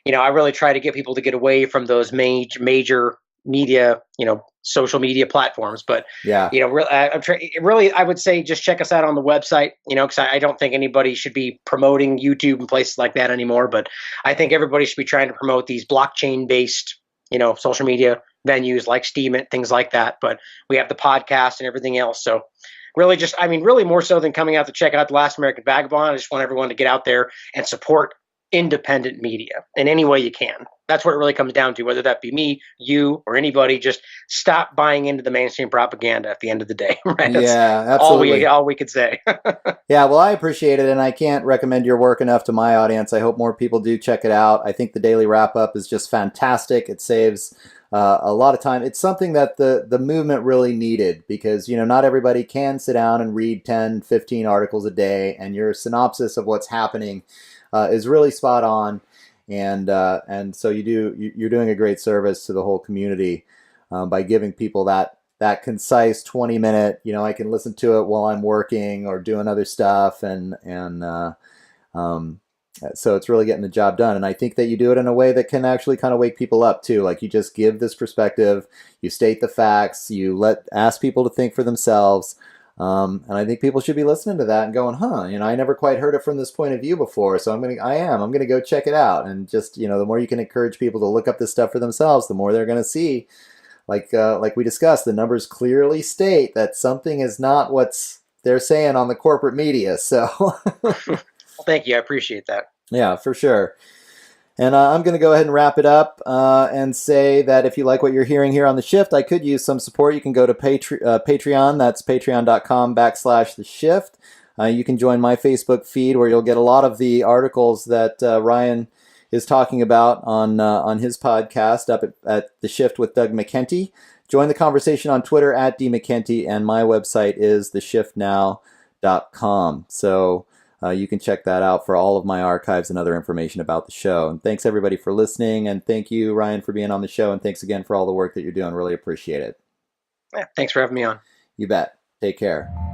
I really try to get people to get away from those major media, social media platforms. But really, I would say just check us out on the website, because I don't think anybody should be promoting YouTube and places like that anymore. But I think everybody should be trying to promote these blockchain based, social media venues like Steemit, things like that. But we have the podcast and everything else. So really really more so than coming out to check out The Last American Vagabond, I just want everyone to get out there and support independent media in any way you can. That's what it really comes down to, whether that be me, you, or anybody. Just stop buying into the mainstream propaganda at the end of the day. Right? Yeah, absolutely. All we could say. Yeah, well, I appreciate it, and I can't recommend your work enough to my audience. I hope more people do check it out. I think the daily wrap-up is just fantastic. It saves a lot of time. It's something that the movement really needed, because, not everybody can sit down and read 10, 15 articles a day, and your synopsis of what's happening is really spot on. and so you're doing a great service to the whole community by giving people that concise 20-minute, I can listen to it while I'm working or doing other stuff, and um, so it's really getting the job done. And I think that you do it in a way that can actually kind of wake people up too. Like, you just give this perspective, you state the facts, you ask people to think for themselves. And I think people should be listening to that and going, huh, I never quite heard it from this point of view before. So I'm going to go check it out. And just, the more you can encourage people to look up this stuff for themselves, the more they're going to see, like we discussed, the numbers clearly state that something is not what's they're saying on the corporate media. So Well, thank you. I appreciate that. yeah, for sure. And I'm going to go ahead and wrap it up and say that if you like what you're hearing here on The Shift, I could use some support. You can go to Patreon. That's patreon.com/The Shift. You can join my Facebook feed, where you'll get a lot of the articles that Ryan is talking about on his podcast up at The Shift with Doug McKenty. Join the conversation on Twitter at DMcKenty, and my website is theshiftnow.com. So you can check that out for all of my archives and other information about the show. And thanks everybody for listening. And thank you, Ryan, for being on the show. And thanks again for all the work that you're doing. Really appreciate it. Yeah, thanks for having me on. You bet. Take care.